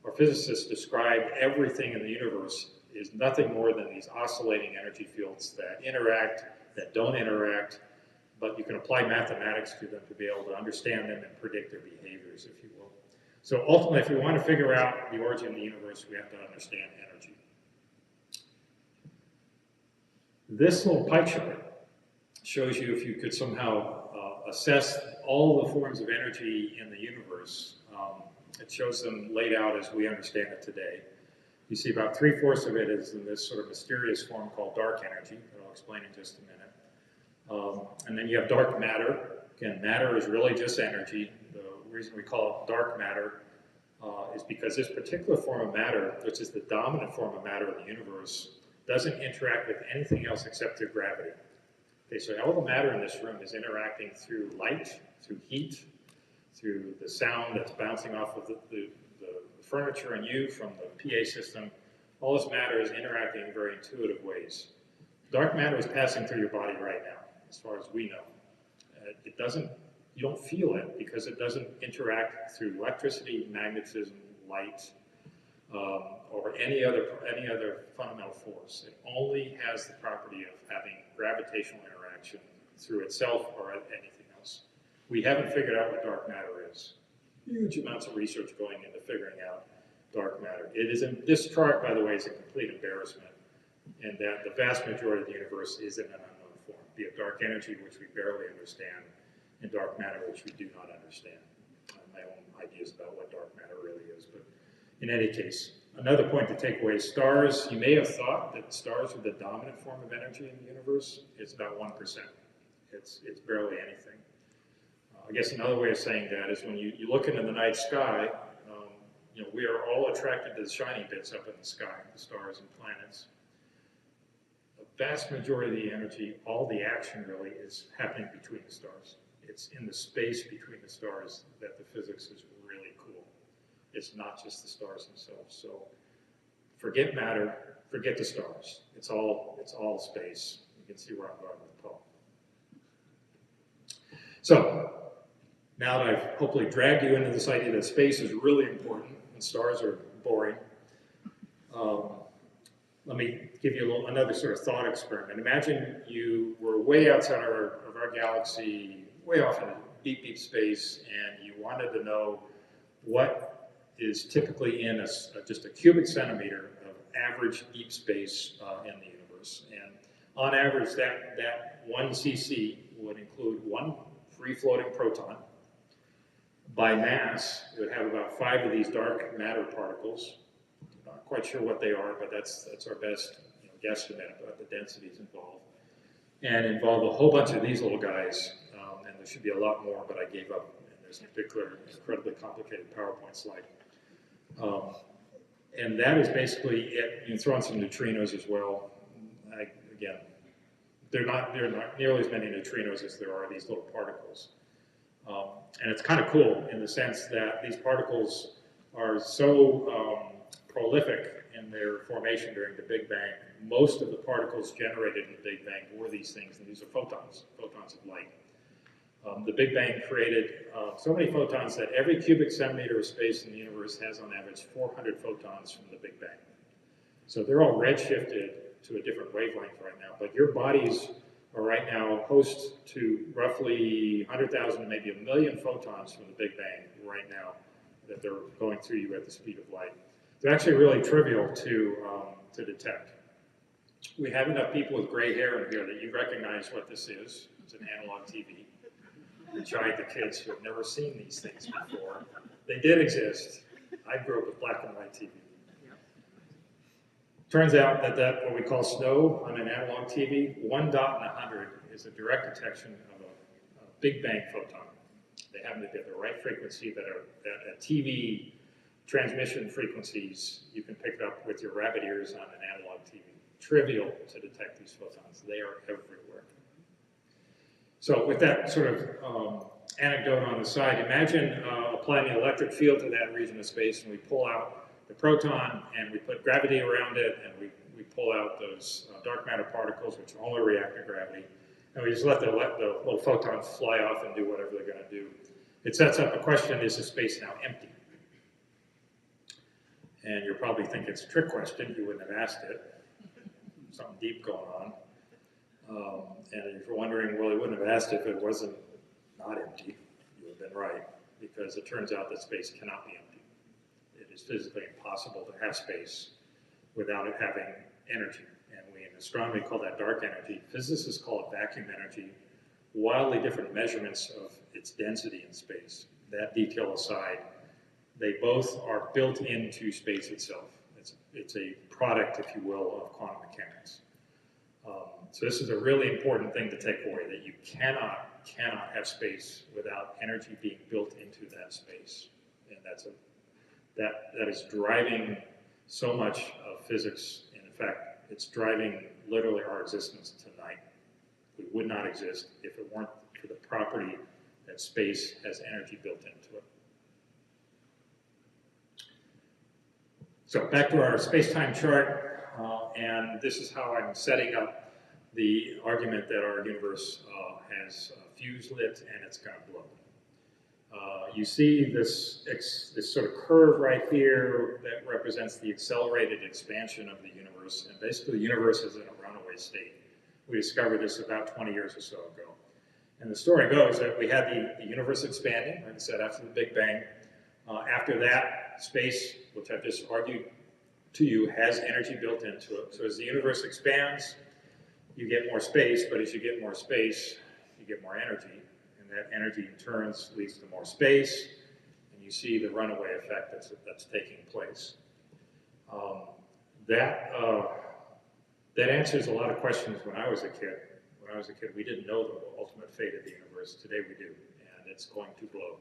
or physicists describe everything in the universe is nothing more than these oscillating energy fields that interact, that don't interact, but you can apply mathematics to them to be able to understand them and predict their behaviors, if you will. So ultimately, if we want to figure out the origin of the universe, we have to understand energy. This little pie chart shows you if you could somehow assess all the forms of energy in the universe. It shows them laid out as we understand it today. You see about 3/4 of it is in this sort of mysterious form called dark energy, that I'll explain in just a minute. And then you have dark matter. Again, matter is really just energy. The reason we call it dark matter is because this particular form of matter, which is the dominant form of matter in the universe, doesn't interact with anything else except through gravity. Okay, so all the matter in this room is interacting through light, through heat, through the sound that's bouncing off of the furniture and you from the PA system. All this matter is interacting in very intuitive ways. Dark matter is passing through your body right now, as far as we know. You don't feel it because it doesn't interact through electricity, magnetism, light, or any other fundamental force. It only has the property of having gravitational interaction through itself or anything else. We haven't figured out what dark matter is. Huge amounts of research going into figuring out dark matter. This chart, by the way, is a complete embarrassment, and that the vast majority of the universe is in an unknown form, be it dark energy, which we barely understand, and dark matter, which we do not understand. I have my own ideas about what dark matter really is, but in any case, another point to take away, stars, you may have thought that stars are the dominant form of energy in the universe. It's about 1%. It's barely anything. I guess another way of saying that is when you look into the night sky, we are all attracted to the shiny bits up in the sky, the stars and planets. The vast majority of the energy, all the action really, is happening between the stars. It's in the space between the stars that the physics is really cool. It's not just the stars themselves. So forget matter, forget the stars. It's all space. You can see where I'm going with Paul. So now that I've hopefully dragged you into this idea that space is really important and stars are boring, let me give you another sort of thought experiment. Imagine you were way outside of our galaxy, way off in deep, deep space, and you wanted to know what is typically in just a cubic centimeter of average deep space in the universe. And on average, that 1 cc would include 1 free-floating proton. By mass, it would have about 5 of these dark matter particles. Not quite sure what they are, but that's our best guesstimate about the densities involved. And involve a whole bunch of these little guys, and there should be a lot more, but I gave up. And there's a particular incredibly complicated PowerPoint slide. And that is basically it. You can throw in some neutrinos as well. Again, there are not nearly as many neutrinos as there are these little particles. And it's kind of cool in the sense that these particles are so prolific in their formation during the Big Bang. Most of the particles generated in the Big Bang were these things, and these are photons of light. The Big Bang created so many photons that every cubic centimeter of space in the universe has on average 400 photons from the Big Bang. So they're all redshifted to a different wavelength right now, but your bodies are right now host to roughly 100,000 to maybe 1 million photons from the Big Bang right now that they're going through you at the speed of light. They're actually really trivial to detect. We have enough people with gray hair in here that you recognize what this is. It's an analog TV. We tried the kids who have never seen these things before. They did exist. I grew up with black and white TV. Turns out that what we call snow on an analog TV, 1 dot in 100 is a direct detection of a Big Bang photon. They happen to be at the right frequency that at TV transmission frequencies, you can pick it up with your rabbit ears on an analog TV. Trivial to detect these photons. They are everywhere. So with that sort of anecdote on the side, imagine applying an electric field to that region of space, and we pull out the proton and we put gravity around it, and we pull out those dark matter particles, which only react to gravity, and we just let the little photons fly off and do whatever they're going to do. It sets up a question: is the space now empty? And you'll probably think it's a trick question. You wouldn't have asked it. Something deep going on. And if you're wondering, well, he wouldn't have asked if it wasn't not empty. You would have been right, because it turns out that space cannot be empty. It is physically impossible to have space without it having energy. And we in astronomy call that dark energy. Physicists call it vacuum energy. Wildly different measurements of its density in space. That detail aside, they both are built into space itself. It's a product, if you will, of quantum mechanics. So this is a really important thing to take away, that you cannot have space without energy being built into that space. And that is driving so much of physics. And in fact, it's driving literally our existence tonight. We would not exist if it weren't for the property that space has energy built into it. So back to our space-time chart, and this is how I'm setting up the argument that our universe has a fuse lit and it's going to blow. You see this sort of curve right here that represents the accelerated expansion of the universe, and basically the universe is in a runaway state. We discovered this about 20 years or so ago. And the story goes that we had the universe expanding, like I said, after the Big Bang. After that, space, which I've just argued to you, has energy built into it. So as the universe expands, you get more space, but as you get more space, you get more energy. And that energy in turn leads to more space, and you see the runaway effect that's taking place. That answers a lot of questions when I was a kid. When I was a kid, we didn't know the ultimate fate of the universe. Today we do, and it's going to blow.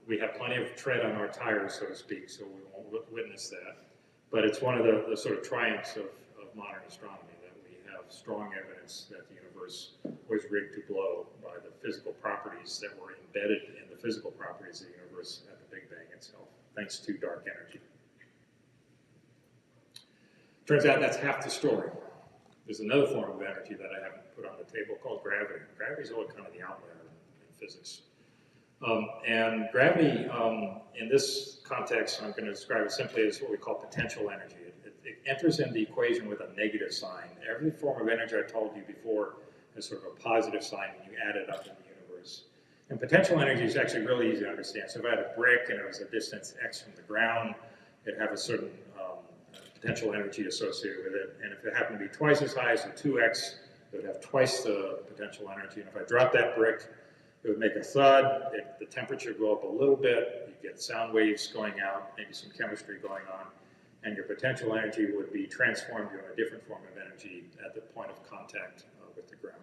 We have plenty of tread on our tires, so to speak, so we won't witness that. But it's one of the sort of triumphs of modern astronomy, that we have strong evidence that the universe was rigged to blow by the physical properties that were embedded in the physical properties of the universe at the Big Bang itself, thanks to dark energy. Turns out that's half the story. There's another form of energy that I haven't put on the table called gravity. Gravity is always kind of the outlier in physics. And gravity, in this context, I'm going to describe it simply as what we call potential energy. It enters in the equation with a negative sign. Every form of energy I told you before has sort of a positive sign when you add it up in the universe. And potential energy is actually really easy to understand. So if I had a brick and it was a distance x from the ground, it'd have a certain potential energy associated with it. And if it happened to be twice as high, so 2x, it would have twice the potential energy. And if I dropped that brick, it would make a thud, the temperature would go up a little bit, you get sound waves going out, maybe some chemistry going on, and your potential energy would be transformed into a different form of energy at the point of contact with the ground.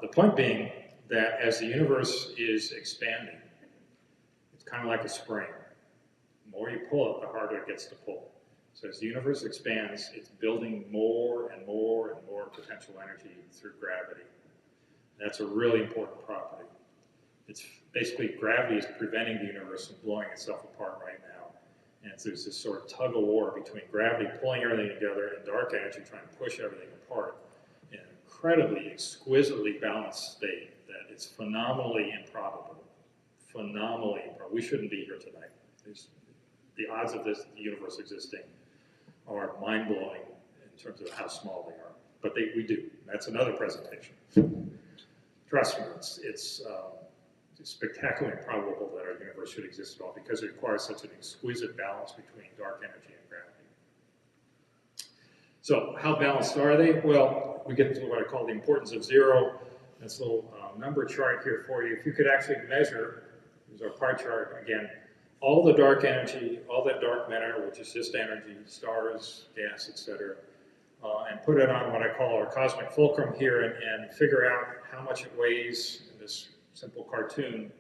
The point being that as the universe is expanding, it's kind of like a spring. The more you pull it, the harder it gets to pull. So as the universe expands, it's building more and more and more potential energy through gravity. That's a really important property. It's basically gravity is preventing the universe from blowing itself apart right now. And there's this sort of tug of war between gravity pulling everything together and dark energy trying to push everything apart in an incredibly, exquisitely balanced state that is phenomenally improbable. Phenomenally improbable. We shouldn't be here tonight. The odds of the universe existing are mind-blowing in terms of how small they are. But we do. That's another presentation. Trust me, it's spectacularly improbable that our universe should exist at all because it requires such an exquisite balance between dark energy and gravity. So how balanced are they? Well, we get to what I call the importance of zero. That's a little number chart here for you. If you could actually measure, here's our pie chart again, all the dark energy, all that dark matter, which is just energy, stars, gas, etc., and put it on what I call our cosmic fulcrum here and figure out how much it weighs in this simple cartoon,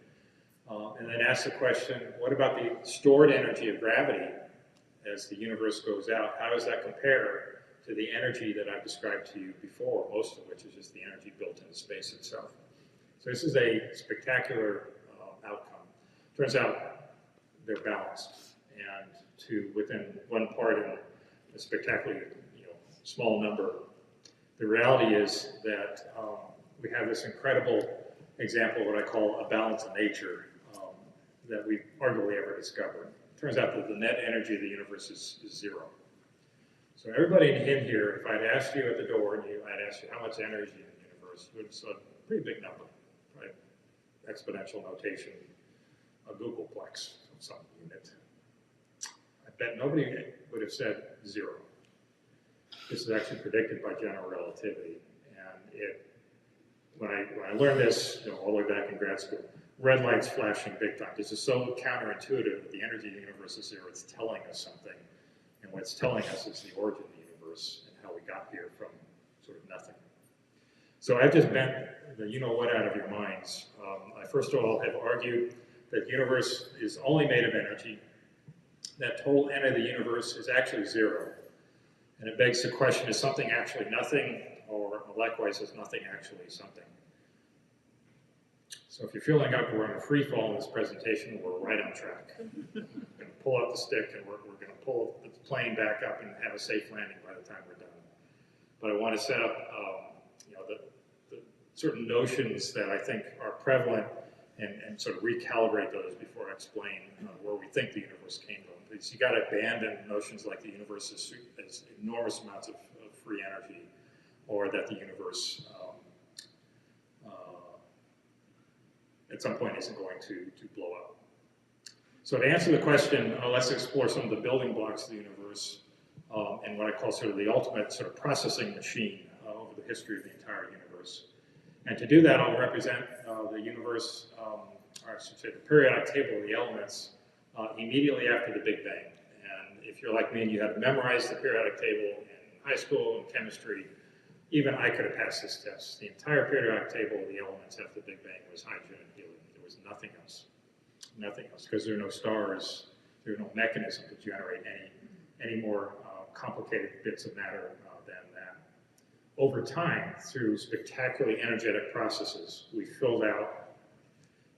and then ask the question, what about the stored energy of gravity as the universe goes out? How does that compare to the energy that I've described to you before, most of which is just the energy built into space itself? So this is a spectacular outcome. Turns out they're balanced, and to within one part in a spectacularly small number. The reality is that we have this incredible example of what I call a balance in nature that we've arguably ever discovered. It turns out that the net energy of the universe is zero. So everybody in here, if I'd asked you at the door and I'd asked you how much energy in the universe, would have said a pretty big number, right? Exponential notation, a googolplex of some unit. I bet nobody would have said zero. This is actually predicted by general relativity, and when I learned this, all the way back in grad school, red lights flashing big time. This is so counterintuitive that the energy of the universe is zero. It's telling us something, and what it's telling us is the origin of the universe and how we got here from sort of nothing. So I've just bent the you-know-what out of your minds. I first of all have argued that the universe is only made of energy. That total end of the universe is actually zero. And it begs the question, is something actually nothing, or likewise, is nothing actually something? So if you're feeling like we're on a free fall in this presentation, we're right on track. We're going to pull out the stick, and we're going to pull the plane back up and have a safe landing by the time we're done. But I want to set up the certain notions that I think are prevalent and sort of recalibrate those before I explain where we think the universe came from. Because you got to abandon notions like the universe is enormous amounts of free energy, or that the universe at some point isn't going to blow up. So to answer the question, let's explore some of the building blocks of the universe and what I call sort of the ultimate sort of processing machine over the history of the entire universe. And to do that, I'll represent the universe, or I should say the periodic table of the elements, immediately after the Big Bang. And if you're like me and you have memorized the periodic table in high school and chemistry, even I could have passed this test. The entire periodic table of the elements after the Big Bang was hydrogen and helium. There was nothing else. Nothing else, because there are no stars, there are no mechanism to generate any more complicated bits of matter than that. Over time, through spectacularly energetic processes, we filled out,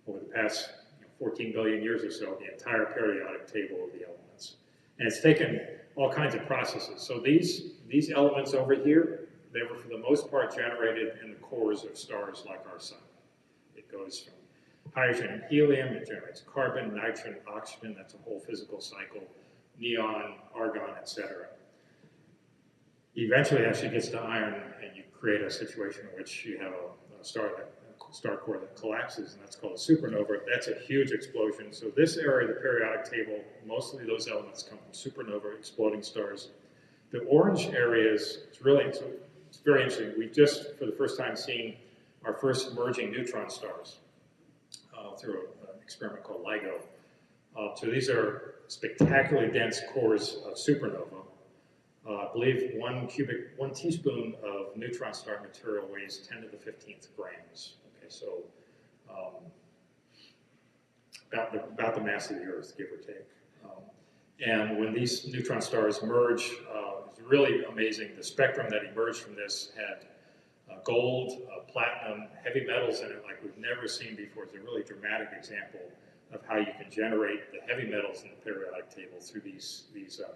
over the past 14 billion years or so, the entire periodic table of the elements. And it's taken all kinds of processes. So these elements over here, they were for the most part generated in the cores of stars like our sun. It goes from hydrogen and helium, it generates carbon, nitrogen, oxygen, that's a whole physical cycle, neon, argon, etc. Eventually, it actually gets to iron, and you create a situation in which you have a star core that collapses, and that's called a supernova. That's a huge explosion. So this area of the periodic table, mostly those elements come from supernova, exploding stars. The orange areas, it's very interesting. We've just, for the first time, seen our first emerging neutron stars through an experiment called LIGO. So these are spectacularly dense cores of supernova. I believe one teaspoon of neutron star material weighs 10 to the 15th grams. Okay, so about the mass of the Earth, give or take. And when these neutron stars merge, it's really amazing. The spectrum that emerged from this had gold, platinum, heavy metals in it like we've never seen before. It's a really dramatic example of how you can generate the heavy metals in the periodic table through these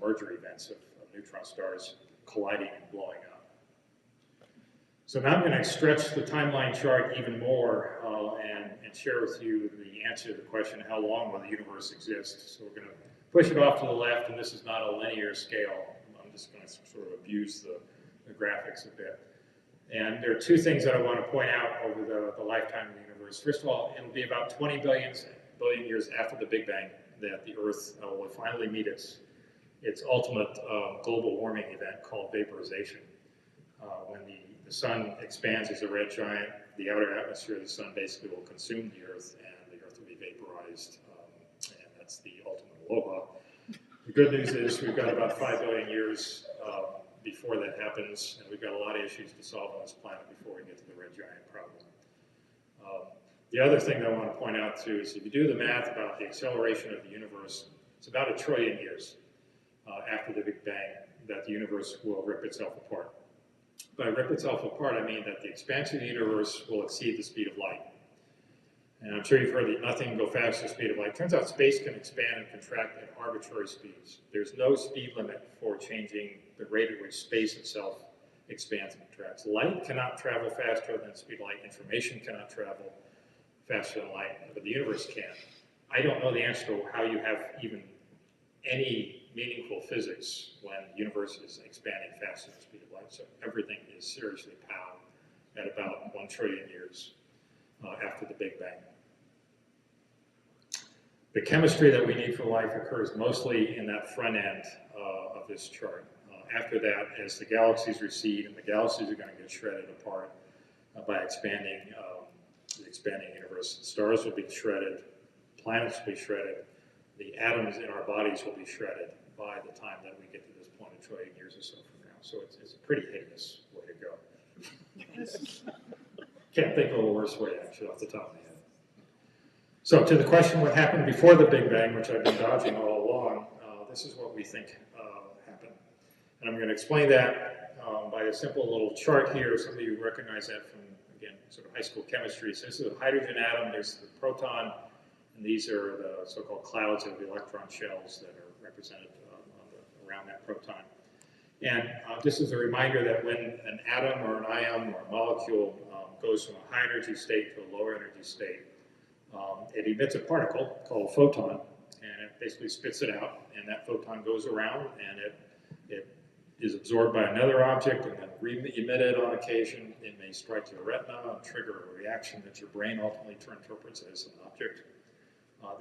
merger events of neutron stars colliding and blowing up. So now I'm going to stretch the timeline chart even more and share with you the answer to the question, how long will the universe exist? So we're going to push it off to the left, and this is not a linear scale. I'm just going to sort of abuse the graphics a bit. And there are two things that I want to point out over the lifetime of the universe. First of all, it'll be about 20 billion years after the Big Bang that the Earth will finally meet its ultimate global warming event called vaporization. When the sun expands as a red giant, the outer atmosphere of the sun basically will consume the Earth, and the Earth will be vaporized, and that's the ultimate aloha. The good news is we've got about 5 billion years before that happens, and we've got a lot of issues to solve on this planet before we get to the red giant problem. The other thing that I want to point out too is if you do the math about the acceleration of the universe, it's about 1 trillion years after the Big Bang that the universe will rip itself apart. By rip itself apart, I mean that the expansion of the universe will exceed the speed of light. And I'm sure you've heard that nothing can go faster than the speed of light. Turns out space can expand and contract at arbitrary speeds. There's no speed limit for changing the rate at which space itself expands and contracts. Light cannot travel faster than the speed of light. Information cannot travel faster than light, but the universe can. I don't know the answer to how you have even any meaningful physics when the universe is expanding faster than the speed of light. So everything is seriously powered at about 1 trillion years after the Big Bang. The chemistry that we need for life occurs mostly in that front end of this chart. After that, as the galaxies recede, and the galaxies are going to get shredded apart by expanding the expanding universe, the stars will be shredded, planets will be shredded, the atoms in our bodies will be shredded by the time that we get to this point 1 trillion years or so from now. So it's a pretty hideous way to go. Can't think of a worse way, actually, off the top of my head. So to the question what happened before the Big Bang, which I've been dodging all along, this is what we think happened. And I'm going to explain that by a simple little chart here. Some of you recognize that from, again, sort of high school chemistry. So this is a hydrogen atom, there's the proton, and these are the so-called clouds of electron shells that are represented around that proton. And this is a reminder that when an atom or an ion or a molecule goes from a high energy state to a lower energy state, it emits a particle called a photon, and it basically spits it out, and that photon goes around, and it is absorbed by another object and then re-emitted on occasion. It may strike your retina and trigger a reaction that your brain ultimately interprets as an object.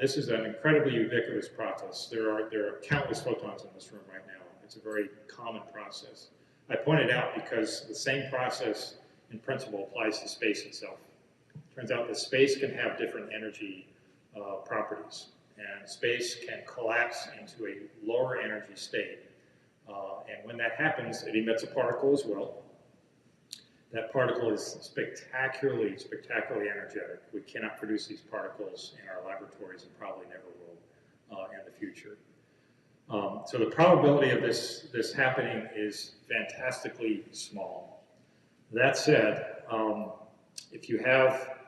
This is an incredibly ubiquitous process. There are countless photons in this room right now. It's a very common process. I point it out because the same process in principle applies to space itself. Turns out that space can have different energy properties, and space can collapse into a lower energy state. And when that happens, it emits a particle as well. That particle is spectacularly energetic. We cannot produce these particles in our laboratories and probably never will in the future. So the probability of this happening is fantastically small. That said, if you have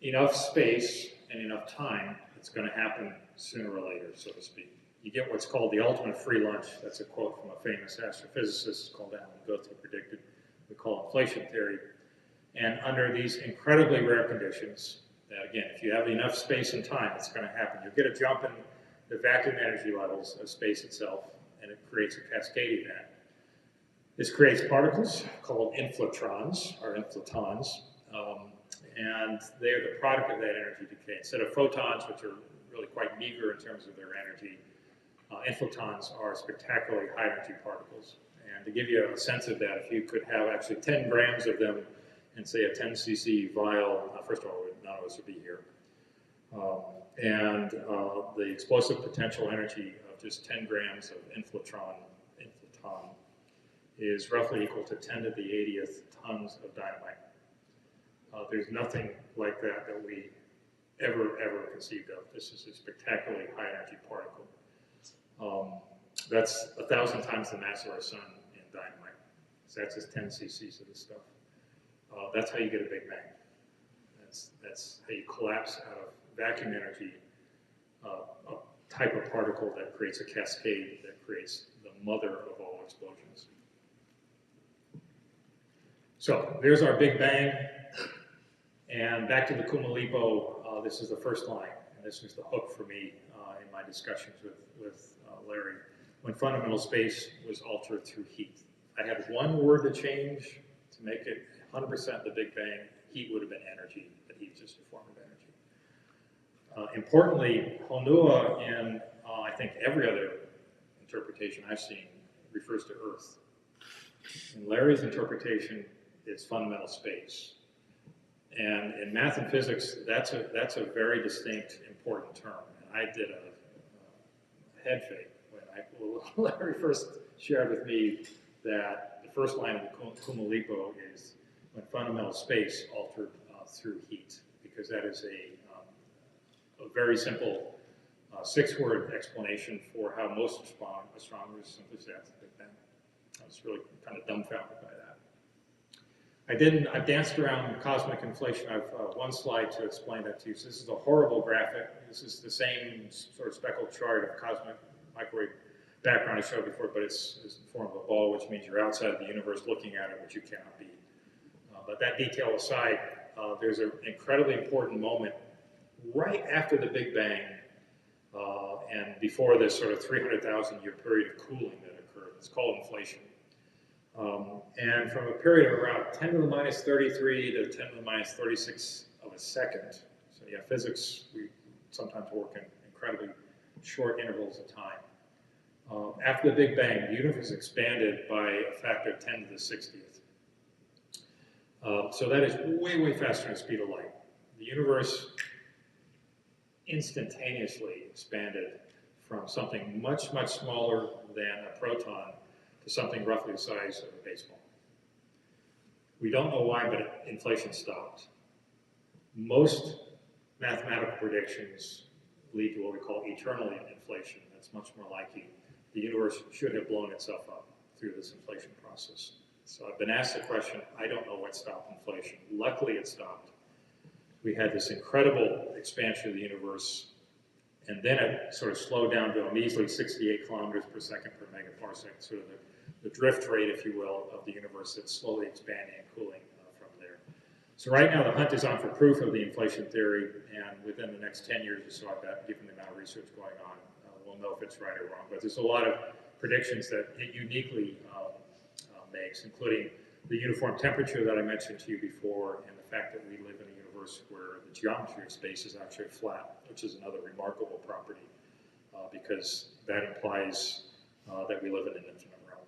enough space and enough time, it's going to happen sooner or later, so to speak. You get what's called the ultimate free lunch. That's a quote from a famous astrophysicist called Alan Guth, who predicted we call inflation theory. And under these incredibly rare conditions, that again, if you have enough space and time, it's going to happen. You'll get a jump in the vacuum energy levels of space itself, and it creates a cascade event. This creates particles called inflatrons, or inflatons, and they're the product of that energy decay. Instead of photons, which are really quite meager in terms of their energy, inflatons are spectacularly high energy particles. And to give you a sense of that, if you could have actually 10 grams of them in, say, a 10 cc vial, first of all, none of us would be here. And the explosive potential energy of just 10 grams of inflaton is roughly equal to 10 to the 80th tons of dynamite. There's nothing like that we ever conceived of. This is a spectacularly high energy particle. That's 1,000 times the mass of our sun in dynamite. So that's just 10 cc's of this stuff. That's how you get a Big Bang. That's how you collapse out of vacuum energy a type of particle that creates a cascade that creates the mother of all explosions. So there's our Big Bang. And back to the Kumulipo, this is the first line, and this was the hook for me in my discussions with Larry. When fundamental space was altered through heat. I had one word to change to make it 100% the Big Bang, heat would have been energy, but heat's just a form of energy. Importantly, Honua in, I think, every other interpretation I've seen refers to Earth. In Larry's interpretation, it's fundamental space. And in math and physics, that's a very distinct, important term. And I did a head fake when Larry first shared with me that the first line of the Kumulipo is when fundamental space altered through heat, because that is a very simple 6-word explanation for how most astronomers simply say that's the Big Bang. I was really kind of dumbfounded by that. I've danced around cosmic inflation. I've one slide to explain that to you. So this is a horrible graphic. This is the same sort of speckled chart of cosmic microwave background I showed before, but it's in the form of a ball, which means you're outside of the universe looking at it, which you cannot be. But that detail aside, there's an incredibly important moment right after the Big Bang and before this sort of 300,000 year period of cooling that occurred. It's called inflation. And from a period of around 10 to the minus 33 to 10 to the minus 36 of a second, so yeah, physics, we sometimes work in incredibly short intervals of time. After the Big Bang, the universe expanded by a factor of 10 to the 60th. So that is way, way faster than the speed of light. The universe instantaneously expanded from something much, much smaller than a proton to something roughly the size of a baseball. We don't know why, but inflation stopped. Most mathematical predictions lead to what we call eternal inflation. That's much more likely. The universe should have blown itself up through this inflation process. So I've been asked the question, I don't know what stopped inflation. Luckily it stopped. We had this incredible expansion of the universe, and then it sort of slowed down to a measly 68 kilometers per second per megaparsec, sort of the drift rate, if you will, of the universe that's slowly expanding and cooling from there. So right now the hunt is on for proof of the inflation theory, and within the next 10 years or so, I bet, given the amount of research going on, we'll know if it's right or wrong. But there's a lot of predictions that it uniquely makes, including the uniform temperature that I mentioned to you before, and the fact that we live in a universe where the geometry of space is actually flat, which is another remarkable property, because that implies that we live in an infinite realm.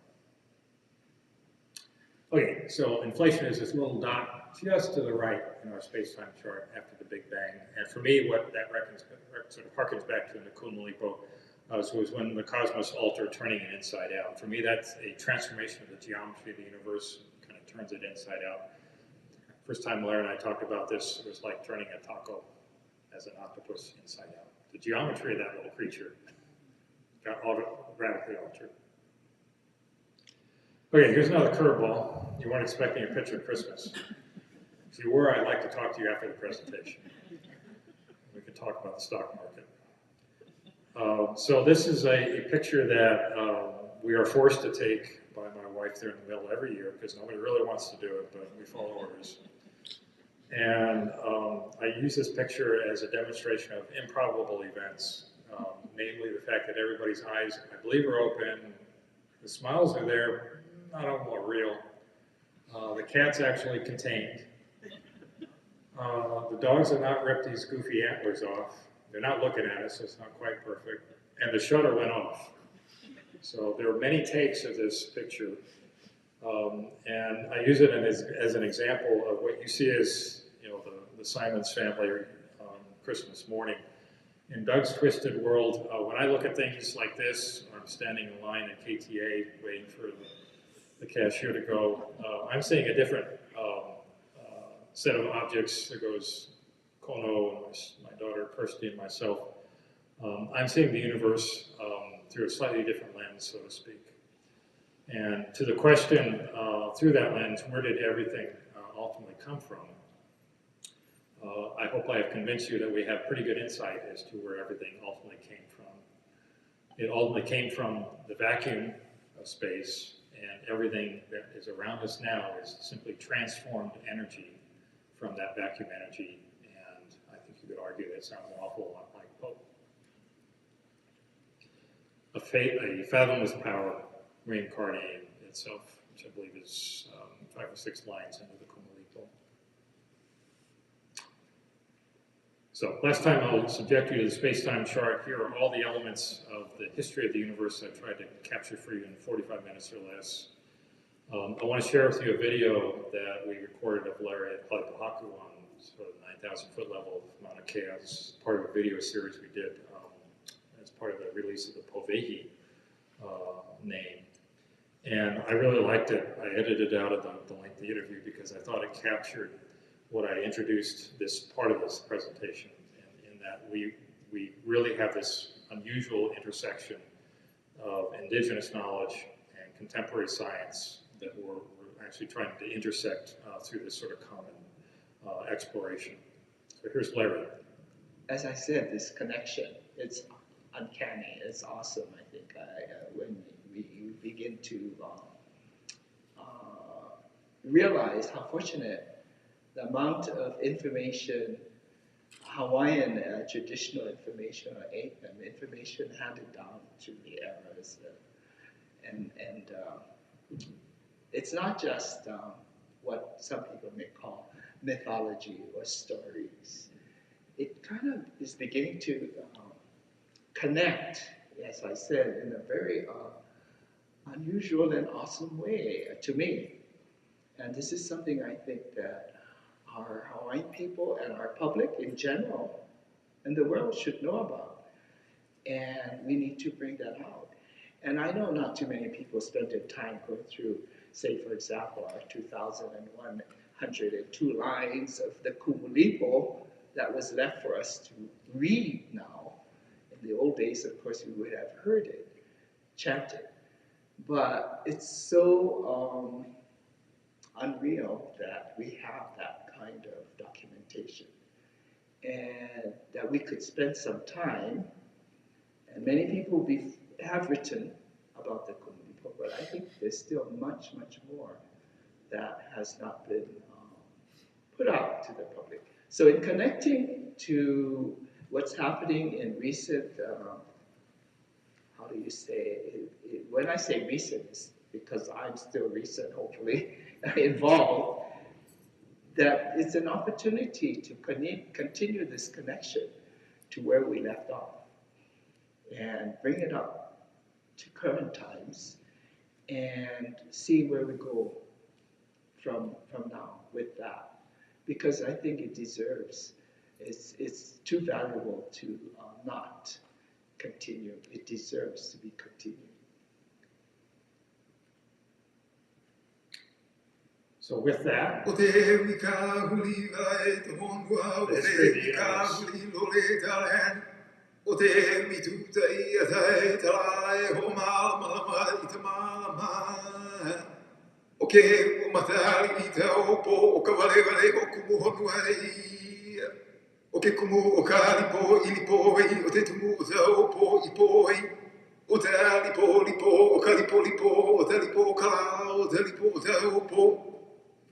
Okay, so inflation is this little dot just to the right in our space-time chart after the Big Bang. And for me, what that sort of harkens back to in the Kumulipo was when the cosmos altered, turning it inside out. For me, that's a transformation of the geometry of the universe, kind of turns it inside out. First time Larry and I talked about this, it was like turning a taco as an octopus inside out. The geometry of that little creature got radically altered. Okay, here's another curveball. You weren't expecting a picture of Christmas. If you were, I'd like to talk to you after the presentation. We could talk about the stock market. So this is a picture that we are forced to take by my wife there in the middle every year because nobody really wants to do it, but we follow orders. And I use this picture as a demonstration of improbable events, namely the fact that everybody's eyes, I believe, are open. The smiles are there, not all more real. The cat's actually contained. The dogs have not ripped these goofy antlers off. They're not looking at us, so it's not quite perfect. And the shutter went off. So there are many takes of this picture. And I use it as an example of what you see as, you know, the Simons family Christmas morning. In Doug's Twisted World, when I look at things like this, or I'm standing in line at KTA waiting for the cashier to go, I'm seeing a different set of objects. There goes Kono, and my daughter Kirsty, and myself. I'm seeing the universe through a slightly different lens, so to speak. And to the question, through that lens, where did everything ultimately come from? I hope I have convinced you that we have pretty good insight as to where everything ultimately came from. It ultimately came from the vacuum of space, and everything that is around us now is simply transformed energy from that vacuum energy, and I think you could argue that sounds an awful lot like Pope. A fathomless power reincarnating itself which I believe is 5 or 6 lines into the Kumulipo. So last time I'll subject you to the space-time chart. Here are all the elements of the history of the universe I've tried to capture for you in 45 minutes or less. I want to share with you a video that we recorded of Larry at Kumulipo on sort of the 9,000-foot level of Mauna Kea. It's part of a video series we did as part of the release of the Povehi name. And I really liked it. I edited out of the lengthy interview because I thought it captured what I introduced this part of this presentation, in that we really have this unusual intersection of indigenous knowledge and contemporary science that we're actually trying to intersect through this sort of common exploration. So here's Larry. As I said, this connection, it's uncanny, it's awesome, I think, when we begin to realize how fortunate the amount of information, Hawaiian traditional information, or information handed down through the eras. And it's not just what some people may call mythology or stories. It kind of is beginning to connect, as I said, in a very unusual and awesome way to me. And this is something I think that our Hawaiian people and our public in general and the world should know about. And we need to bring that out. And I know not too many people spend their time going through, say, for example, our 2,102 lines of the Kumulipo that was left for us to read now. In the old days, of course, we would have heard it, chanted. But it's so unreal that we have that kind of documentation, and that we could spend some time, and many people have written about the Kumulipo, but I think there's still much, much more that has not been put out to the public. So in connecting to what's happening in recent, how do you say, when I say recent, it's because I'm still recent, hopefully, involved, that it's an opportunity to continue this connection to where we left off and bring it up to current times and see where we go from now with that. Because I think it deserves, it's too valuable to not continue. It deserves to be continued. So with that, O te hewi ka huli vai te honua, o te hewi ka huli lole talen. O te hewi tuta I a tai talai, ho malama I te malama. O ke hewi matali I te opo, o ka wale o kumu honua I. O ke kumu o ka lipo I lipo I, o te tumu o te opo I po I. O te lipo o ka lipo, o te lipo o ka lao, o te lipo o te opo.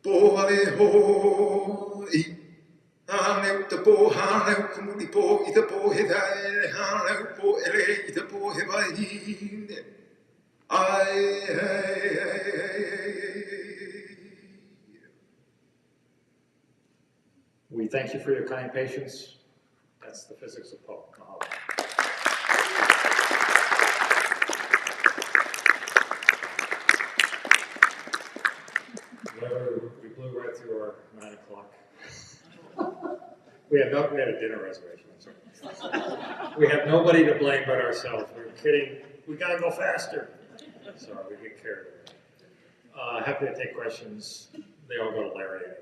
Po ale hoi, hane te po hane Kumulipo I te po he tae, hane po ele I te po he wahine. we thank you for your kind patience. That's the physics of Po. Mahalo. We blew right through our 9 o'clock. We had a dinner reservation. I'm sorry. We have nobody to blame but ourselves. We're kidding. We gotta go faster. Sorry, we get carried away. Happy to take questions. They all go to Larry anyway.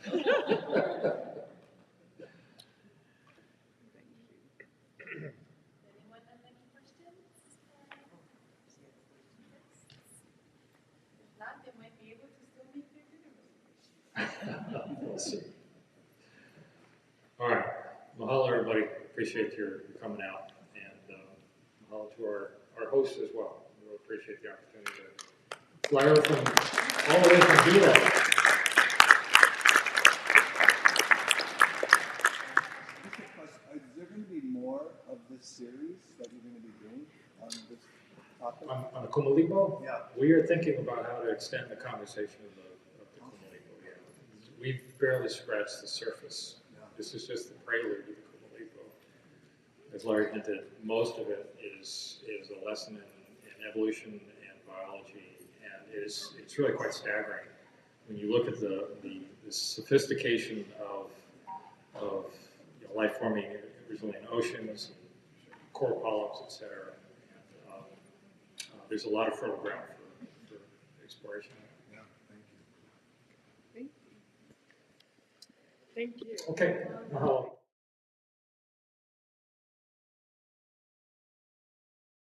Anyone have any questions? If not, they might be able to still make their dinner reservation. We'll see. All right. Mahalo, everybody. Appreciate your coming out. And mahalo to our hosts as well. We really appreciate the opportunity to fly over from all the way from Hilo. Is there going to be more of this series that you're going to be doing on this On the Kumulipo? Yeah. We are thinking about how to extend the conversation of the Kumulipo. Yeah. We've barely scratched the surface. Yeah. This is just the prelude to the Kumulipo. As Larry hinted, most of it is a lesson in evolution and biology, and it's really quite staggering when you look at the sophistication of life forming originally in oceans, coral polyps, etc. And there's a lot of fertile ground for exploration. Yeah, thank you. Thank you. Okay.